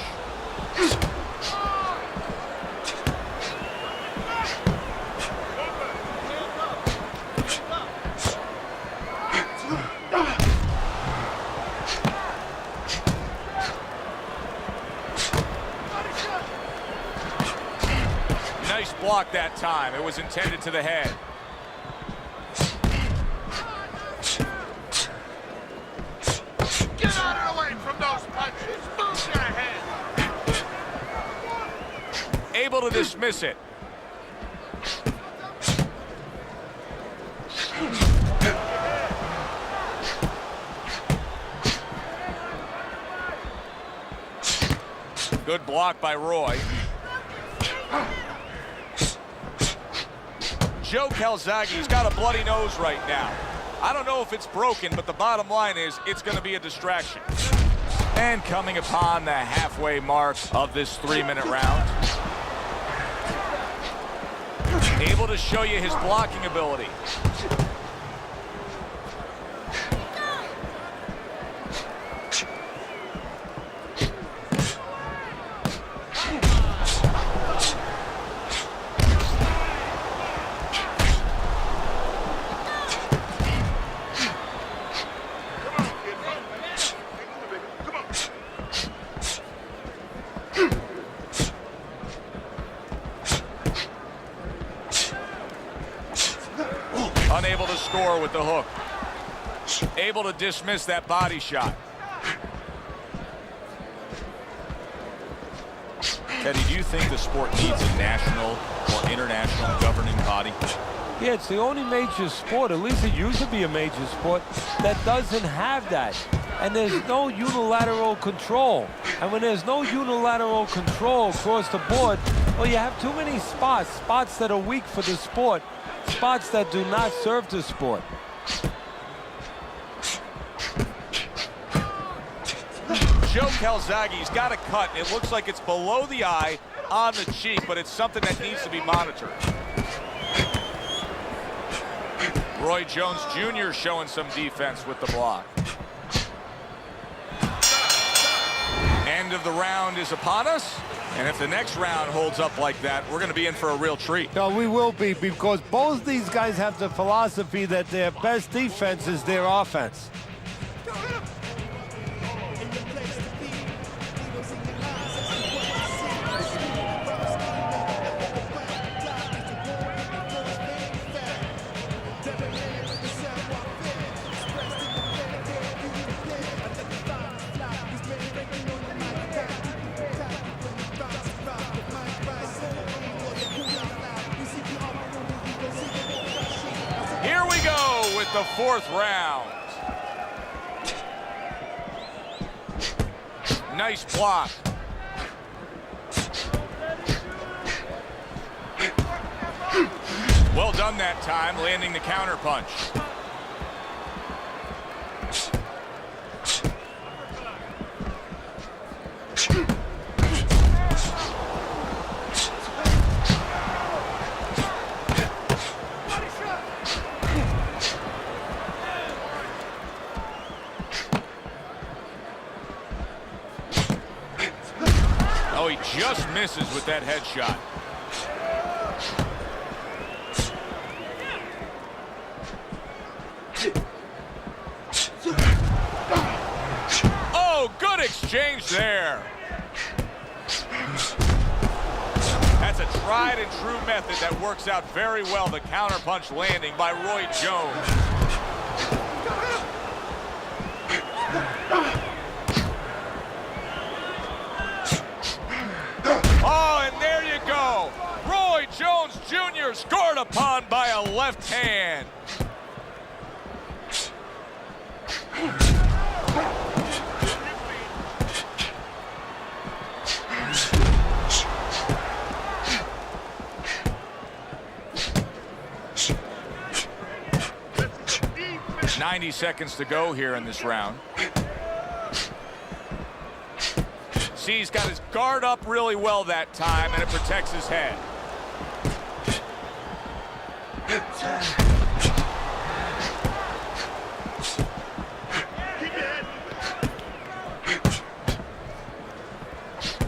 Nice block that time. It was intended to the head. Able to dismiss it. Good block by Roy. Joe Calzaghe's got a bloody nose right now. I don't know if it's broken, but the bottom line is it's going to be a distraction. And coming upon the halfway mark of this 3-minute round. Able to show you his blocking ability. Unable to score with the hook. Able to dismiss that body shot. Teddy, do you think the sport needs a national or international governing body? Yeah, it's the only major sport, at least it used to be a major sport, that doesn't have that. And there's no unilateral control. And when there's no unilateral control across the board, well, you have too many spots that are weak for the sport, spots that do not serve the sport. Joe Calzaghe's got a cut. It looks like it's below the eye on the cheek, but it's something that needs to be monitored. Roy Jones Jr. showing some defense with the block. End of the round is upon us. And if the next round holds up like that, we're going to be in for a real treat. No, we will be, because both these guys have the philosophy that their best defense is their offense. The fourth round. Nice block. Well done that time, landing the counter punch. Oh, he just misses with that headshot. Oh, good exchange there. That's a tried and true method that works out very well. The counterpunch landing by Roy Jones. Oh, and there you go. Roy Jones Jr. scored upon by a left hand. .90 seconds to go here in this round. See, he's got his guard up really well that time, and it protects his head.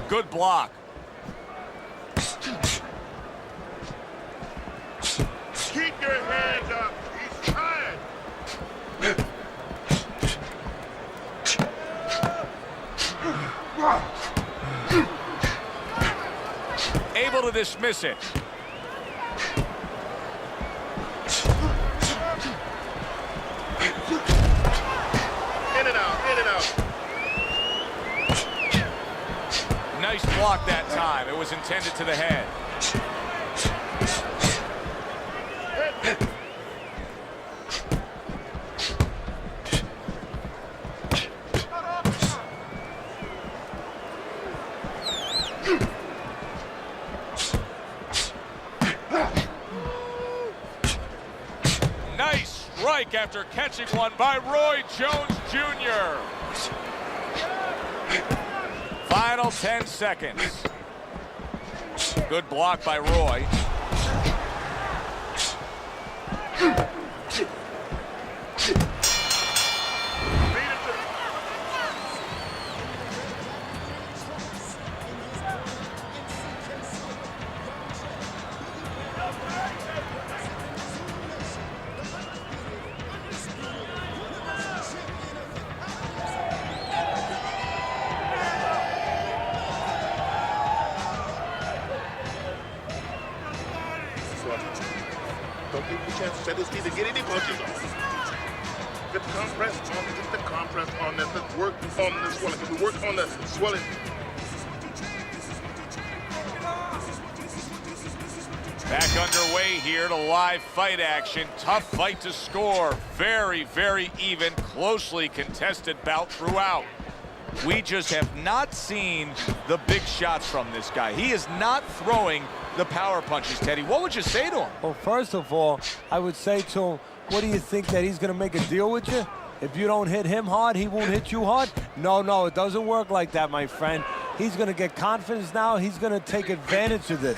Good block. Keep your hands up. He's tired. Able to dismiss it. In and out, in and out. Nice block that time. It was intended to the head. Nice strike after catching one by Roy Jones Jr. Final 10 seconds. Good block by Roy. Don't give him a chance to set his teeth and get any punches off. Get the compress on, get the compress on that. Let's work on the swelling. Can we work on the swelling? Back underway here to live fight action. Tough fight to score. Very, very even, closely contested bout throughout. We just have not seen the big shots from this guy. He is not throwing the power punches, Teddy. What would you say to him? Well, first of all, I would say to him, what do you think, that he's going to make a deal with you? If you don't hit him hard, he won't hit you hard? No, it doesn't work like that, my friend. He's going to get confidence now. He's going to take advantage of this.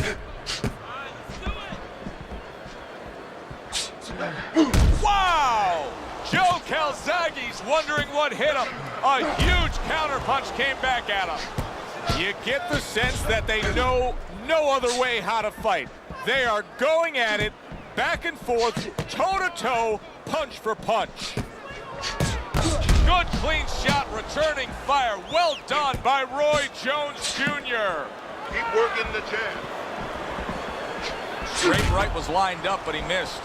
Wow! Joe Calzaghe's wondering what hit him. A huge counterpunch came back at him. You get the sense that they know no other way how to fight. They are going at it, back and forth, toe-to-toe, punch for punch. Good clean shot, returning fire. Well done by Roy Jones Jr. Keep working the jab. Straight right was lined up, but he missed.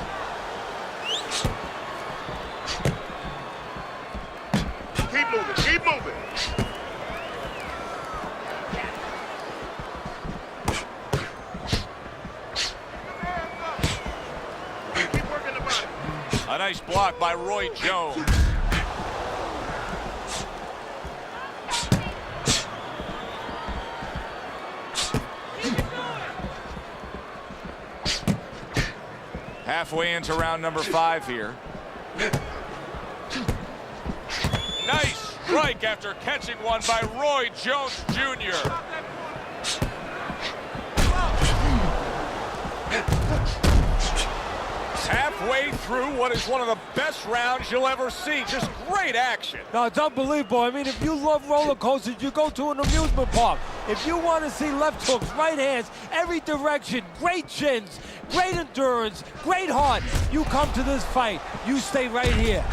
Keep moving, keep moving. Keep working the body. A nice block by Roy Jones. Halfway into round number 5 here. Nice strike after catching one by Roy Jones Jr. Halfway through what is one of the best rounds you'll ever see. Just great action. No, it's unbelievable. I mean, if you love roller coasters, you go to an amusement park. If you want to see left hooks, right hands, every direction, great chins, great endurance, great heart, you come to this fight. You stay right here.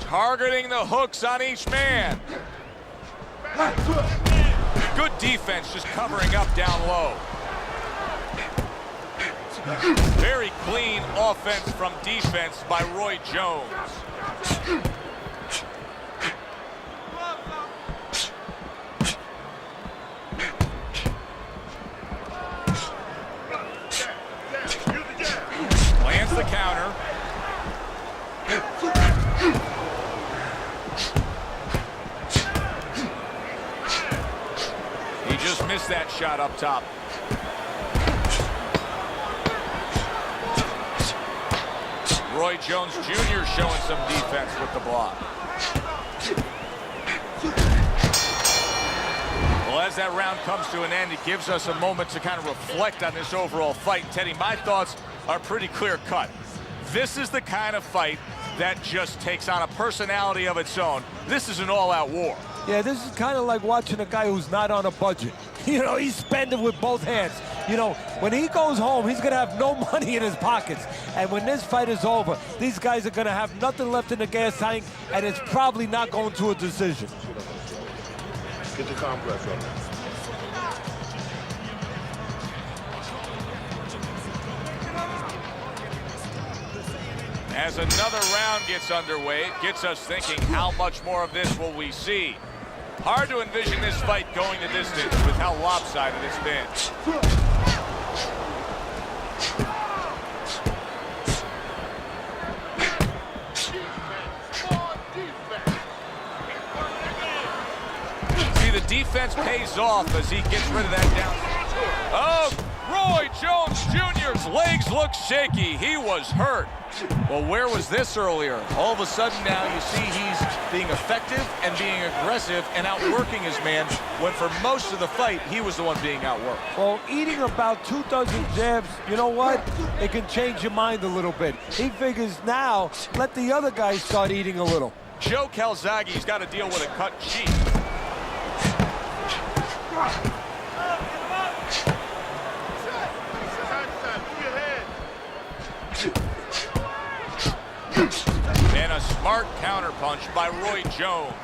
Targeting the hooks on each man. Good defense, just covering up down low. Very clean offense from defense by Roy Jones. Lands the counter. He just missed that shot up top. Roy Jones Jr. showing some defense with the block. Well, as that round comes to an end, it gives us a moment to kind of reflect on this overall fight. Teddy, my thoughts are pretty clear-cut. This is the kind of fight that just takes on a personality of its own. This is an all-out war. Yeah, this is kind of like watching a guy who's not on a budget. You know, he's spending with both hands. You know, when he goes home, he's going to have no money in his pockets. And when this fight is over, these guys are going to have nothing left in the gas tank, and it's probably not going to a decision. Get the compress on that. As another round gets underway, it gets us thinking, how much more of this will we see? Hard to envision this fight going the distance with how lopsided it's been. See, the defense pays off as he gets rid of that down. Oh, Roy Jones Jr.'s legs look shaky. He was hurt. Well, where was this earlier? All of a sudden now you see he's being effective and being aggressive and outworking his man, when for most of the fight, he was the one being outworked. Well, eating about 2 dozen jabs, you know what? It can change your mind a little bit. He figures now, let the other guys start eating a little. Joe Calzaghe's got to deal with a cut cheek. And a smart counterpunch by Roy Jones.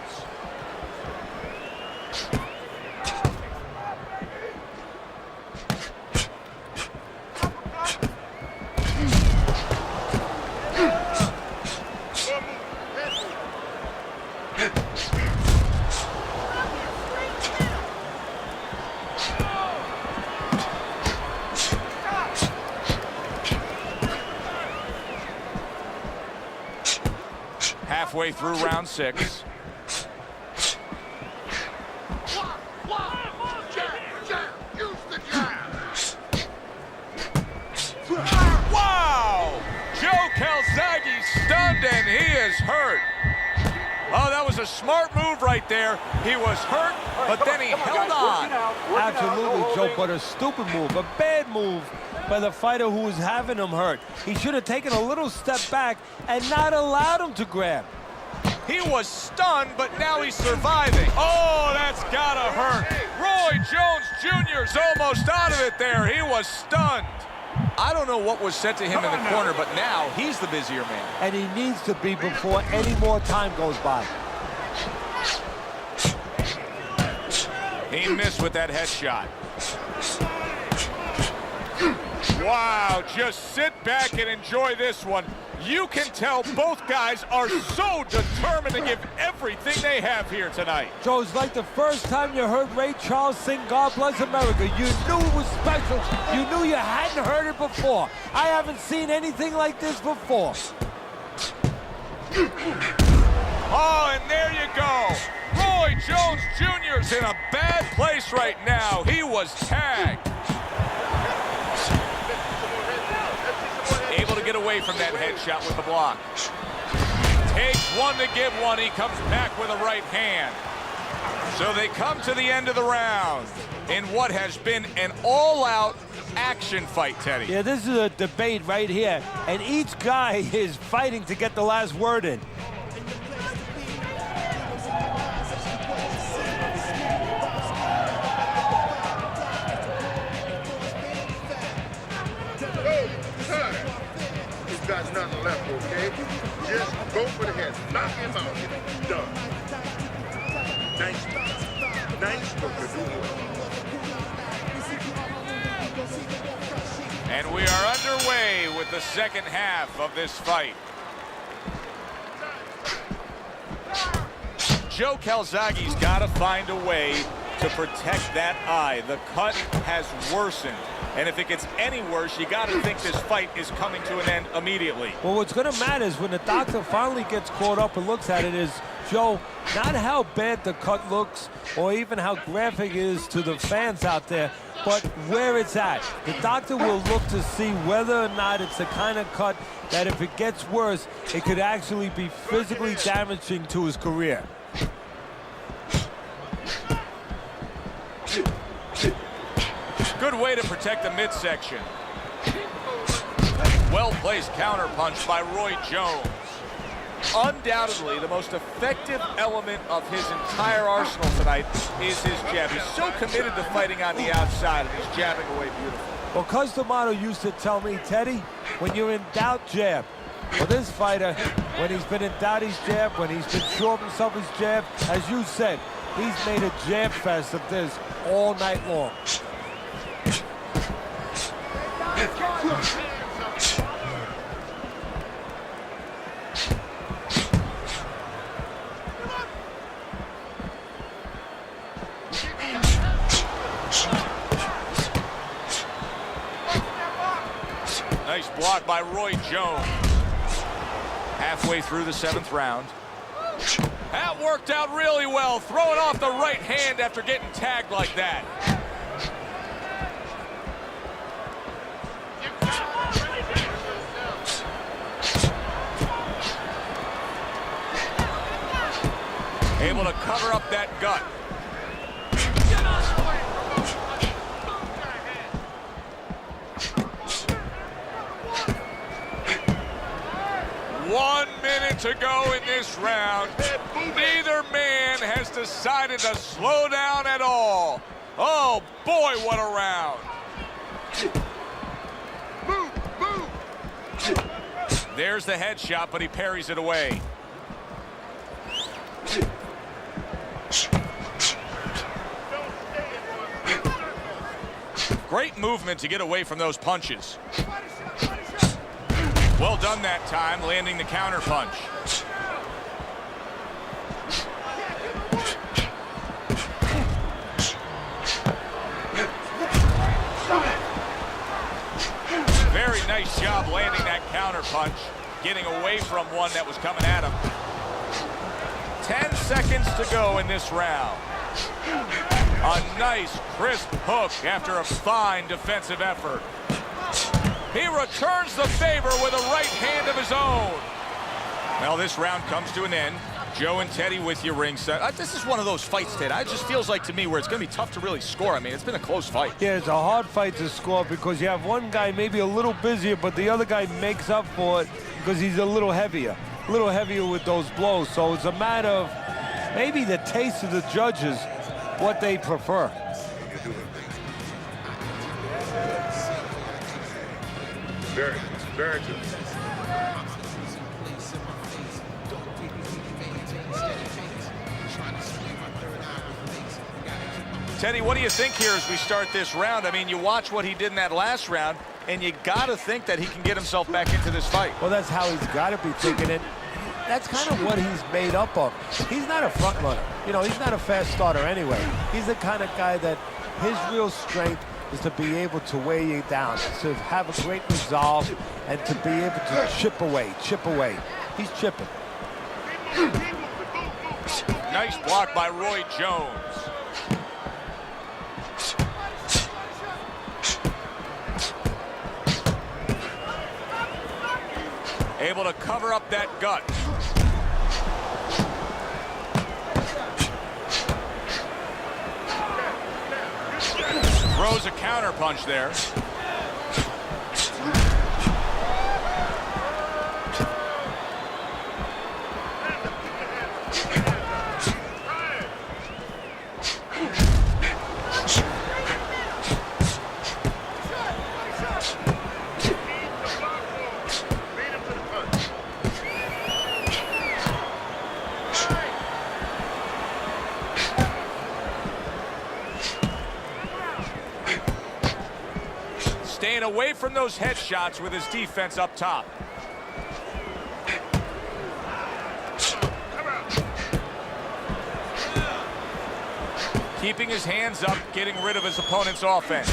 Halfway through round 6. Wow! Joe Calzaghe stunned and he is hurt. Oh, that was a smart move right there. He was hurt, but then he held on. Absolutely, Joe, but a stupid move, a bad move by the fighter who was having him hurt. He should have taken a little step back and not allowed him to grab. He was stunned, but now he's surviving. Oh, that's gotta hurt. Roy Jones Jr.'s almost out of it there. He was stunned. I don't know what was said to him in the corner, but now he's the busier man. And he needs to be before any more time goes by. He missed with that headshot. Wow, just sit back and enjoy this one. You can tell both guys are so determined to give everything they have here tonight. Joe, it's like the first time you heard Ray Charles sing God Bless America. You knew it was special. You knew you hadn't heard it before. I haven't seen anything like this before. Oh, and there you go. Roy Jones Jr.'s in a bad place right now. He was tagged. Able to get away from that headshot with the block. Takes one to give one. He comes back with a right hand. So they come to the end of the round in what has been an all-out action fight, Teddy. Yeah, this is a debate right here, and each guy is fighting to get the last word in. He's got nothing left, okay? Just go for the head. Knock him out. Done. Nice. Nice. And we are underway with the second half of this fight. Joe Calzaghe's got to find a way to protect that eye. The cut has worsened. And if it gets any worse, you got to think this fight is coming to an end immediately. Well, what's going to matter is when the doctor finally gets caught up and looks at it is, Joe, not how bad the cut looks or even how graphic it is to the fans out there, but where it's at. The doctor will look to see whether or not it's the kind of cut that if it gets worse, it could actually be physically damaging to his career. Good way to protect the midsection. Well-placed counterpunch by Roy Jones. Undoubtedly, the most effective element of his entire arsenal tonight is his jab. He's so committed to fighting on the outside, and he's jabbing away beautifully. Well, Tomasz used to tell me, Teddy, when you're in doubt, jab. Well, this fighter, when he's been in doubt, he's jab. When he's been sure of himself, he's jab. As you said, he's made a jab fest of this all night long. Nice block by Roy Jones. Halfway through the 7th round. That worked out really well, throwing off the right hand after getting tagged like that. Able to cover up that gut. One minute to go in this round. Neither man has decided to slow down at all. Oh boy, what a round. There's the headshot, but he parries it away. Great movement to get away from those punches. Well done that time, landing the counter punch. Very nice job landing that counter punch, getting away from one that was coming at him. 10 seconds to go in this round. A nice, crisp hook after a fine defensive effort. He returns the favor with a right hand of his own. Well, this round comes to an end. Joe and Teddy with you ringside. This is one of those fights, Ted. It just feels like to me where it's going to be tough to really score. I mean, it's been a close fight. Yeah, it's a hard fight to score because you have one guy maybe a little busier, but the other guy makes up for it because he's a little heavier with those blows. So it's a matter of maybe the taste of the judges, what they prefer. Very, very good. Teddy, what do you think here as we start this round? I mean, you watch what he did in that last round, and you got to think that he can get himself back into this fight. Well, that's how he's got to be thinking it. That's kind of what he's made up of. He's not a front runner. You know, he's not a fast starter anyway. He's the kind of guy that his real strength is to be able to weigh you down, to have a great resolve, and to be able to chip away. He's chipping. Nice block by Roy Jones. Able to cover up that gut. Throws a counter punch there. Staying away from those headshots with his defense up top. Keeping his hands up, getting rid of his opponent's offense.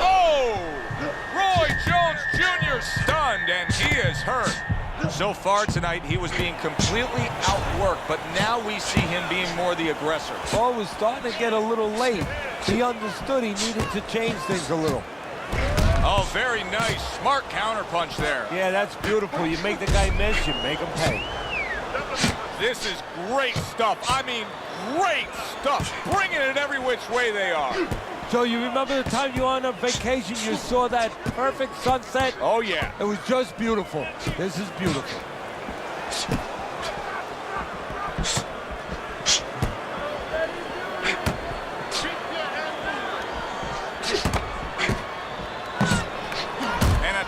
Oh! Roy Jones Jr. stunned, and he is hurt. So far tonight, he was being completely outworked, but now we see him being more the aggressor. Ball was starting to get a little late. He understood he needed to change things a little. Oh, very nice. Smart counterpunch there. Yeah, that's beautiful. You make the guy miss, you make him pay. This is great stuff. I mean, great stuff. Bringing it every which way they are. So you remember the time you were on a vacation, you saw that perfect sunset? Oh, yeah. It was just beautiful. This is beautiful.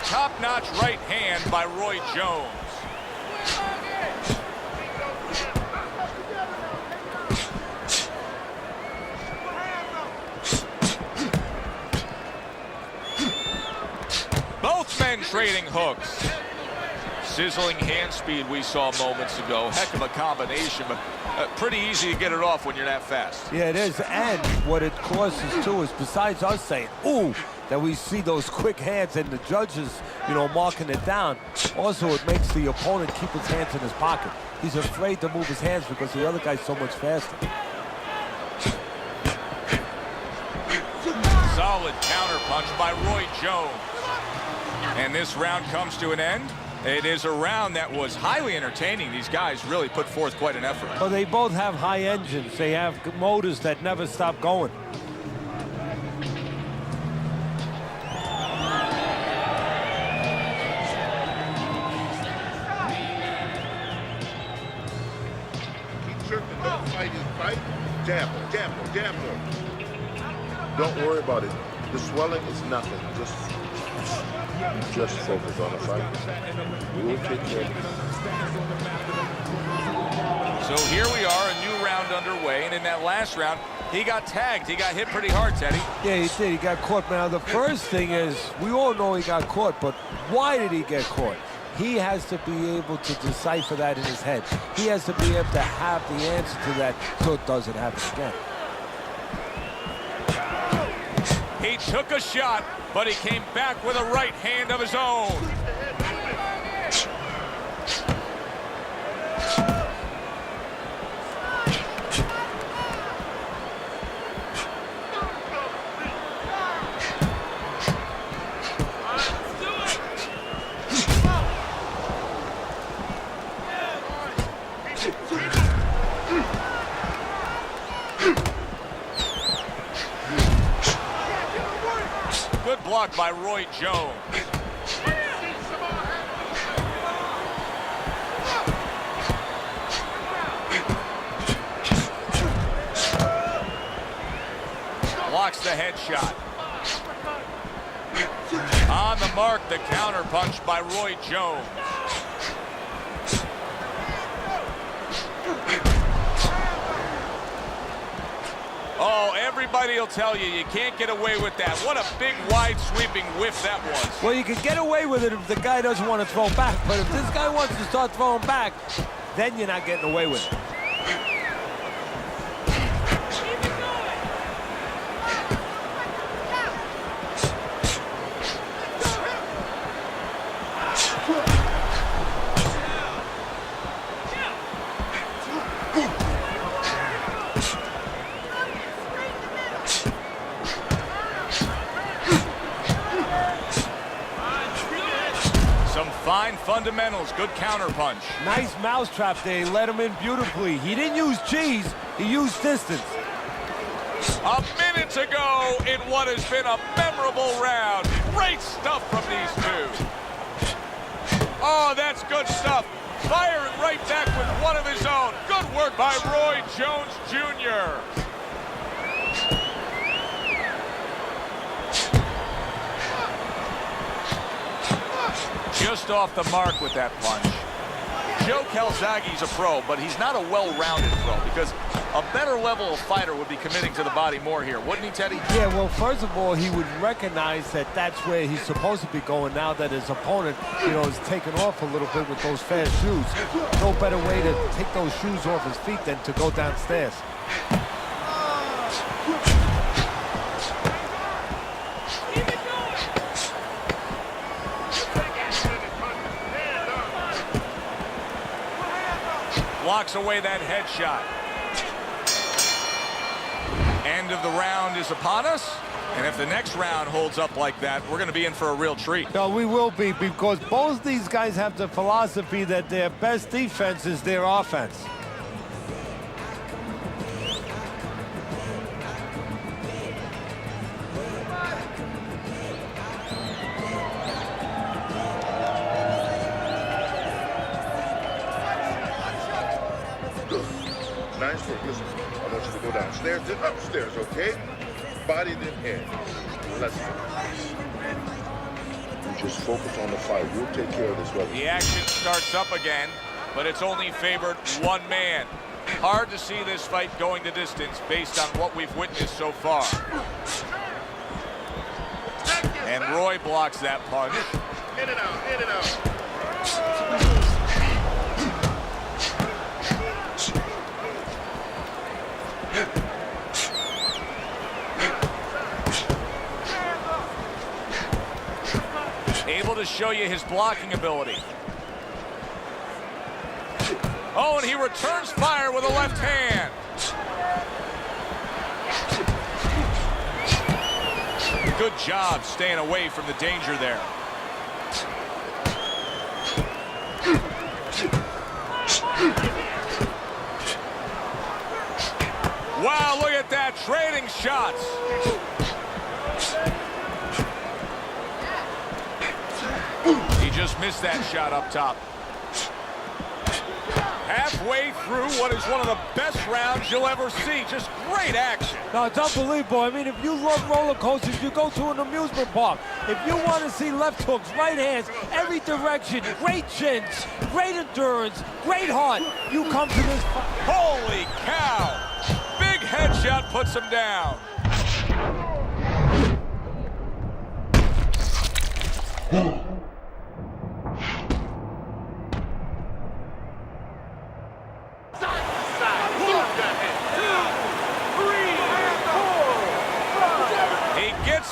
Top-notch right hand by Roy Jones. Both men trading hooks. Sizzling hand speed we saw moments ago. Heck of a combination, but pretty easy to get it off when you're that fast. Yeah, it is. And what it causes, too, is besides us saying, ooh, that we see those quick hands and the judges, you know, marking it down. Also, it makes the opponent keep his hands in his pocket. He's afraid to move his hands because the other guy's so much faster. Solid counter punch by Roy Jones. And this round comes to an end. It is a round that was highly entertaining. These guys really put forth quite an effort. Well, they both have high engines. They have motors that never stop going. Don't fight his fight. Jab him, jab him, jab him. Don't worry about it. The swelling is nothing. Just focus on the fight. We'll take care of it. So here we are, a new round underway, and in that last round, he got tagged. He got hit pretty hard, Teddy. Yeah, he did. He got caught. Now, the first thing is, we all know he got caught, but why did he get caught? He has to be able to decipher that in his head. He has to be able to have the answer to that so it doesn't happen again. He took a shot, but he came back with a right hand of his own. Good block by Roy Jones. Blocks the headshot. On the mark, the counter punch by Roy Jones. Oh, everybody will tell you, you can't get away with that. What a big, wide, sweeping whiff that was. Well, you can get away with it if the guy doesn't want to throw back, but if this guy wants to start throwing back, then you're not getting away with it. Fine fundamentals, good counter punch. Nice mousetrap there. He let him in beautifully. He didn't use cheese, he used distance. A minute to go in what has been a memorable round. Great stuff from these two. Oh, that's good stuff. Firing right back with one of his own. Good work by Roy Jones Jr. Just off the mark with that punch. Joe Calzaghe's a pro, but he's not a well-rounded pro because a better level of fighter would be committing to the body more here, wouldn't he, Teddy? Yeah, well, first of all, he would recognize that that's where he's supposed to be going now that his opponent, is taking off a little bit with those fast shoes. No better way to take those shoes off his feet than to go downstairs. Blocks away that headshot. End of the round is upon us. And if the next round holds up like that, we're going to be in for a real treat. No, we will be, because both these guys have the philosophy that their best defense is their offense. Nice work. Listen, I want you to go downstairs, then upstairs, okay? Body, then head. Let's go. Just focus on the fight. We'll take care of this weather. The action starts up again, but it's only favored one man. Hard to see this fight going the distance based on what we've witnessed so far. And Roy blocks that punch. In and out, in and out. Able to show you his blocking ability. Oh, and he returns fire with a left hand. Good job staying away from the danger there. Wow, look at that, trading shots. He just missed that shot up top. Halfway through what is one of the best rounds you'll ever see. Just great action. No, it's unbelievable. I mean, if you love roller coasters, you go to an amusement park. If you want to see left hooks, right hands, every direction, great chins, great endurance, great heart, you come to this fight. Holy cow! Big headshot puts him down.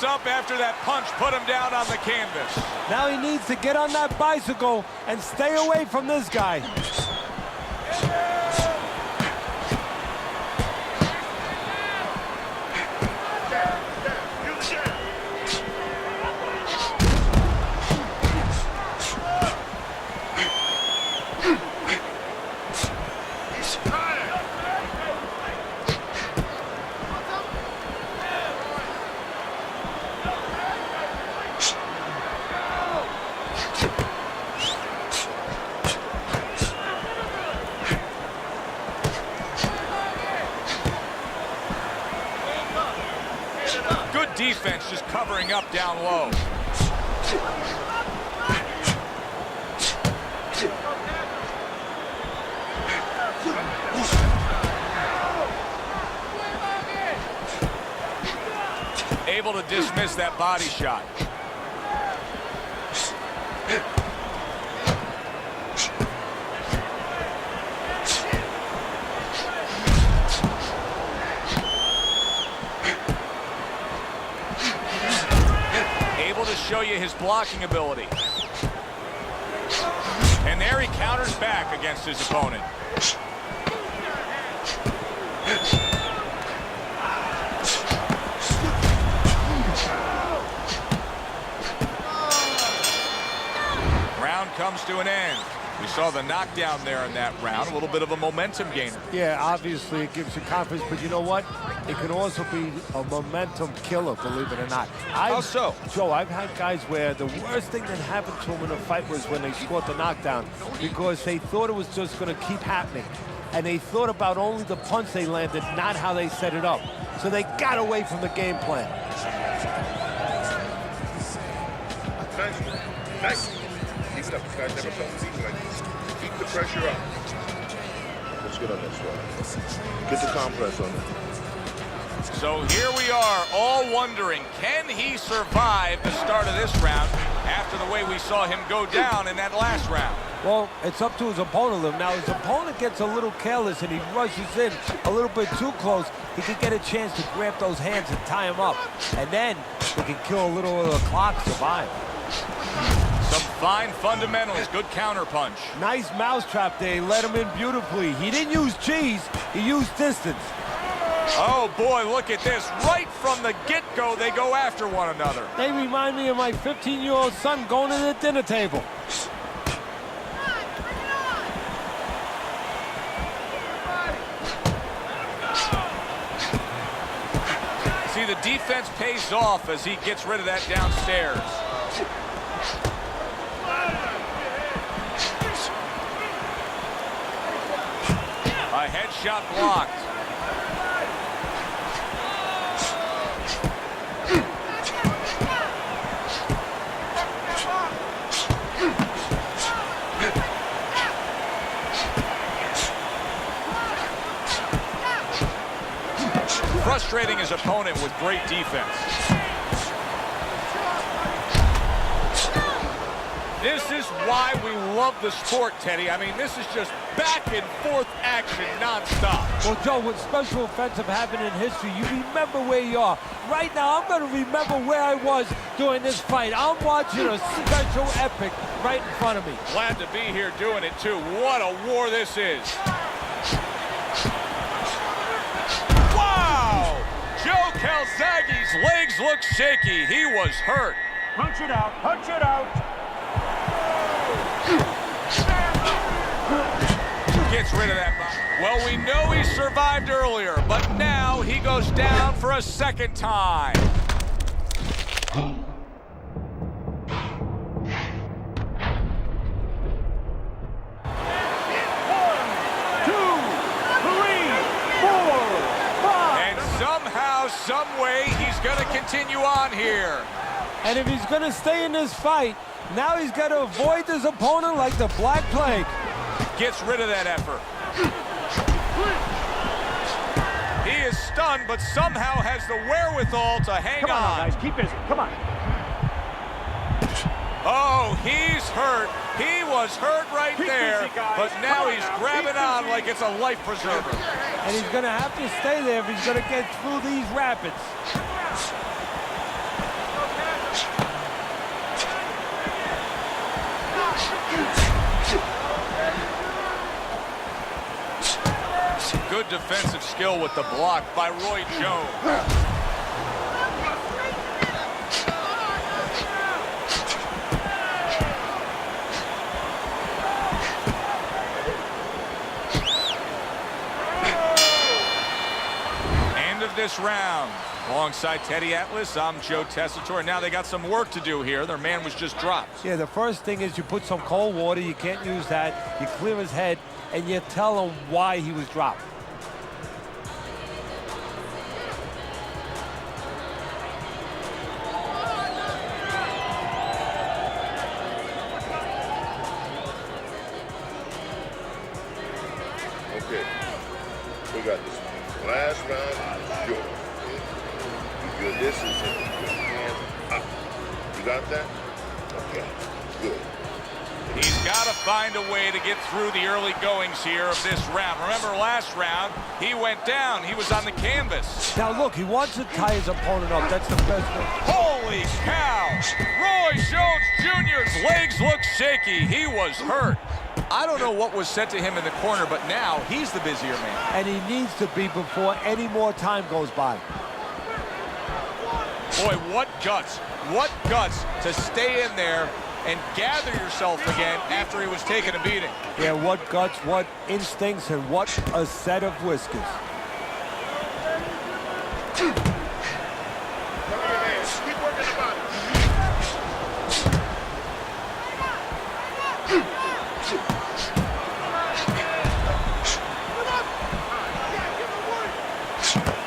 Up after that punch put him down on the canvas. Now he needs to get on that bicycle and stay away from this guy. Defense just covering up down low. Able to dismiss that body shot. Show you his blocking ability. And there he counters back against his opponent. Round comes to an end. We saw the knockdown there in that round, a little bit of a momentum gainer. Yeah, obviously it gives you confidence, but you know what? It can also be a momentum killer, believe it or not. How so? Joe, I've had guys where the worst thing that happened to them in a fight was when they scored the knockdown because they thought it was just going to keep happening. And they thought about only the punch they landed, not how they set it up. So they got away from the game plan. Nice. Keep it up. This guy's never felt deep like this. Keep the pressure up. Let's get on this one. Get the compress on it. So here we are, all wondering, can he survive the start of this round after the way we saw him go down in that last round? Well, it's up to his opponent. Now, his opponent gets a little careless and he rushes in a little bit too close. He can get a chance to grab those hands and tie him up. And then he can kill a little of the clock, survive. Some fine fundamentals, good counter punch. Nice mousetrap there. He let him in beautifully. He didn't use cheese, he used distance. Oh boy, look at this. Right from the get-go, they go after one another. They remind me of my 15-year-old son going to the dinner table. See, the defense pays off as he gets rid of that downstairs. A headshot blocked. Frustrating his opponent with great defense. This is why we love the sport, Teddy. I mean, this is just back and forth action nonstop. Well, Joe, with special offensive happened in history, you remember where you are. Right now, I'm going to remember where I was during this fight. I'm watching a special epic right in front of me. Glad to be here doing it, too. What a war this is. Wow! Joe Calzaghe's legs look shaky. He was hurt. Punch it out. Punch it out. Gets rid of that. Well, we know he survived earlier, but now he goes down for a second time. 1, 2, 3, 4, 5. And somehow, some way, he's going to continue on here. And if he's going to stay in this fight, now he's got to avoid his opponent like the Black Plague. Gets rid of that effort. He is stunned, but somehow has the wherewithal to hang Come on, on. guys, keep busy. Come on. Oh, he's hurt. He was hurt right Keep there, busy, guys. but now Come on he's now. grabbing Keep on busy. like it's a life preserver. And he's going to have to stay there if he's going to get through these rapids. Good defensive skill with the block by Roy Jones. End of this round. Alongside Teddy Atlas, I'm Joe Tessitore. Now they got some work to do here. Their man was just dropped. Yeah, the first thing is you put some cold water. You can't use that. You clear his head, and you tell him why he was dropped. Okay. We got this. Last round is yours. Your distance is your hands up. You got that? Okay. Good. He's got to find a way to get through the early goings here of this round. Remember last round, he went down. He was on the canvas. Now, look, he wants to tie his opponent up. That's the best way. Holy cow! Roy Jones Jr.'s legs look shaky. He was hurt. I don't know what was said to him in the corner, but now he's the busier man. And he needs to be before any more time goes by. Boy, what guts. What guts to stay in there and gather yourself again after he was taking a beating. Yeah, what guts, what instincts, and what a set of whiskers. Keep working the body.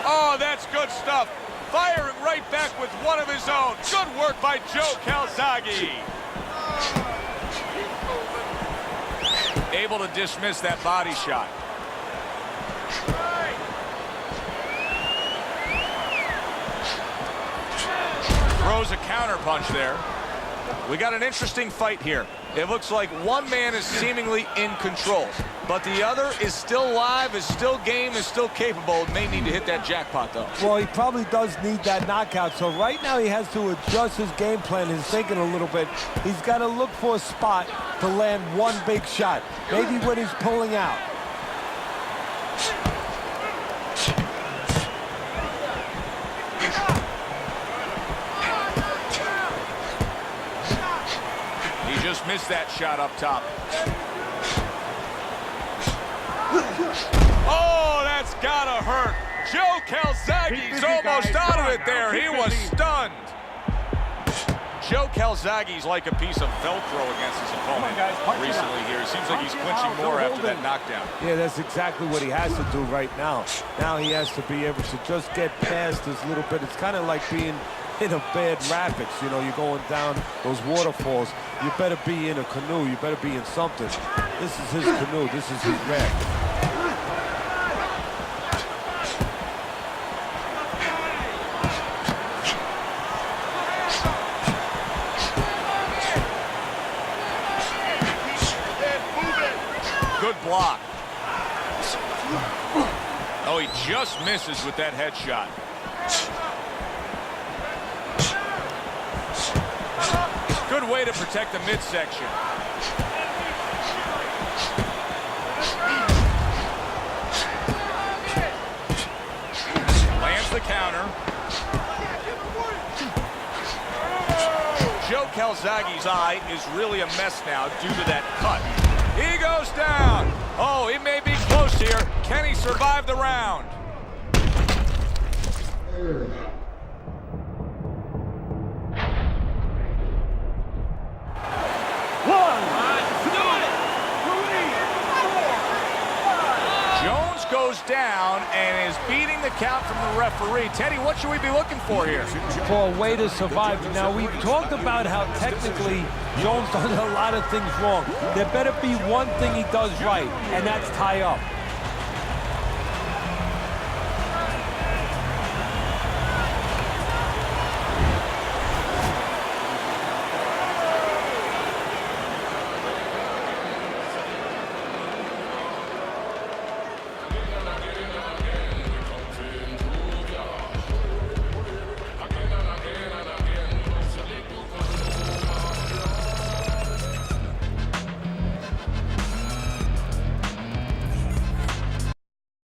Oh, that's good stuff. Firing right back with one of his own. Good work by Joe Calzaghe. Able to dismiss that body shot. Throws a counter punch there. We got an interesting fight here. It looks like one man is seemingly in control, but the other is still live, is still game, is still capable. May need to hit that jackpot, though. Well, he probably does need that knockout, so right now he has to adjust his game plan, his thinking a little bit. He's got to look for a spot to land one big shot, maybe when he's pulling out. Just missed that shot up top. Oh, that's gotta hurt. Joe Calzaghe's almost out of it there. He was stunned. Joe Calzaghe's like a piece of Velcro against his opponent recently here. It seems like he's clinching more after that knockdown. Yeah, that's exactly what he has to do right now. Now he has to be able to just get past this little bit. It's kind of like being in a bad rapids, you know, you're going down those waterfalls. You better be in a canoe, you better be in something. This is his canoe, this is his raft. Good block. Oh, he just misses with that headshot. Good way to protect the midsection. Lands the counter. Joe Calzaghe's eye is really a mess now due to that cut. He goes down. Oh, he may be close here. Can he survive the round? Goes down and is beating the count from the referee. Teddy, what should we be looking for here? For a way to survive. Now, we've talked about how technically Jones does a lot of things wrong. There better be one thing he does right, and that's tie up.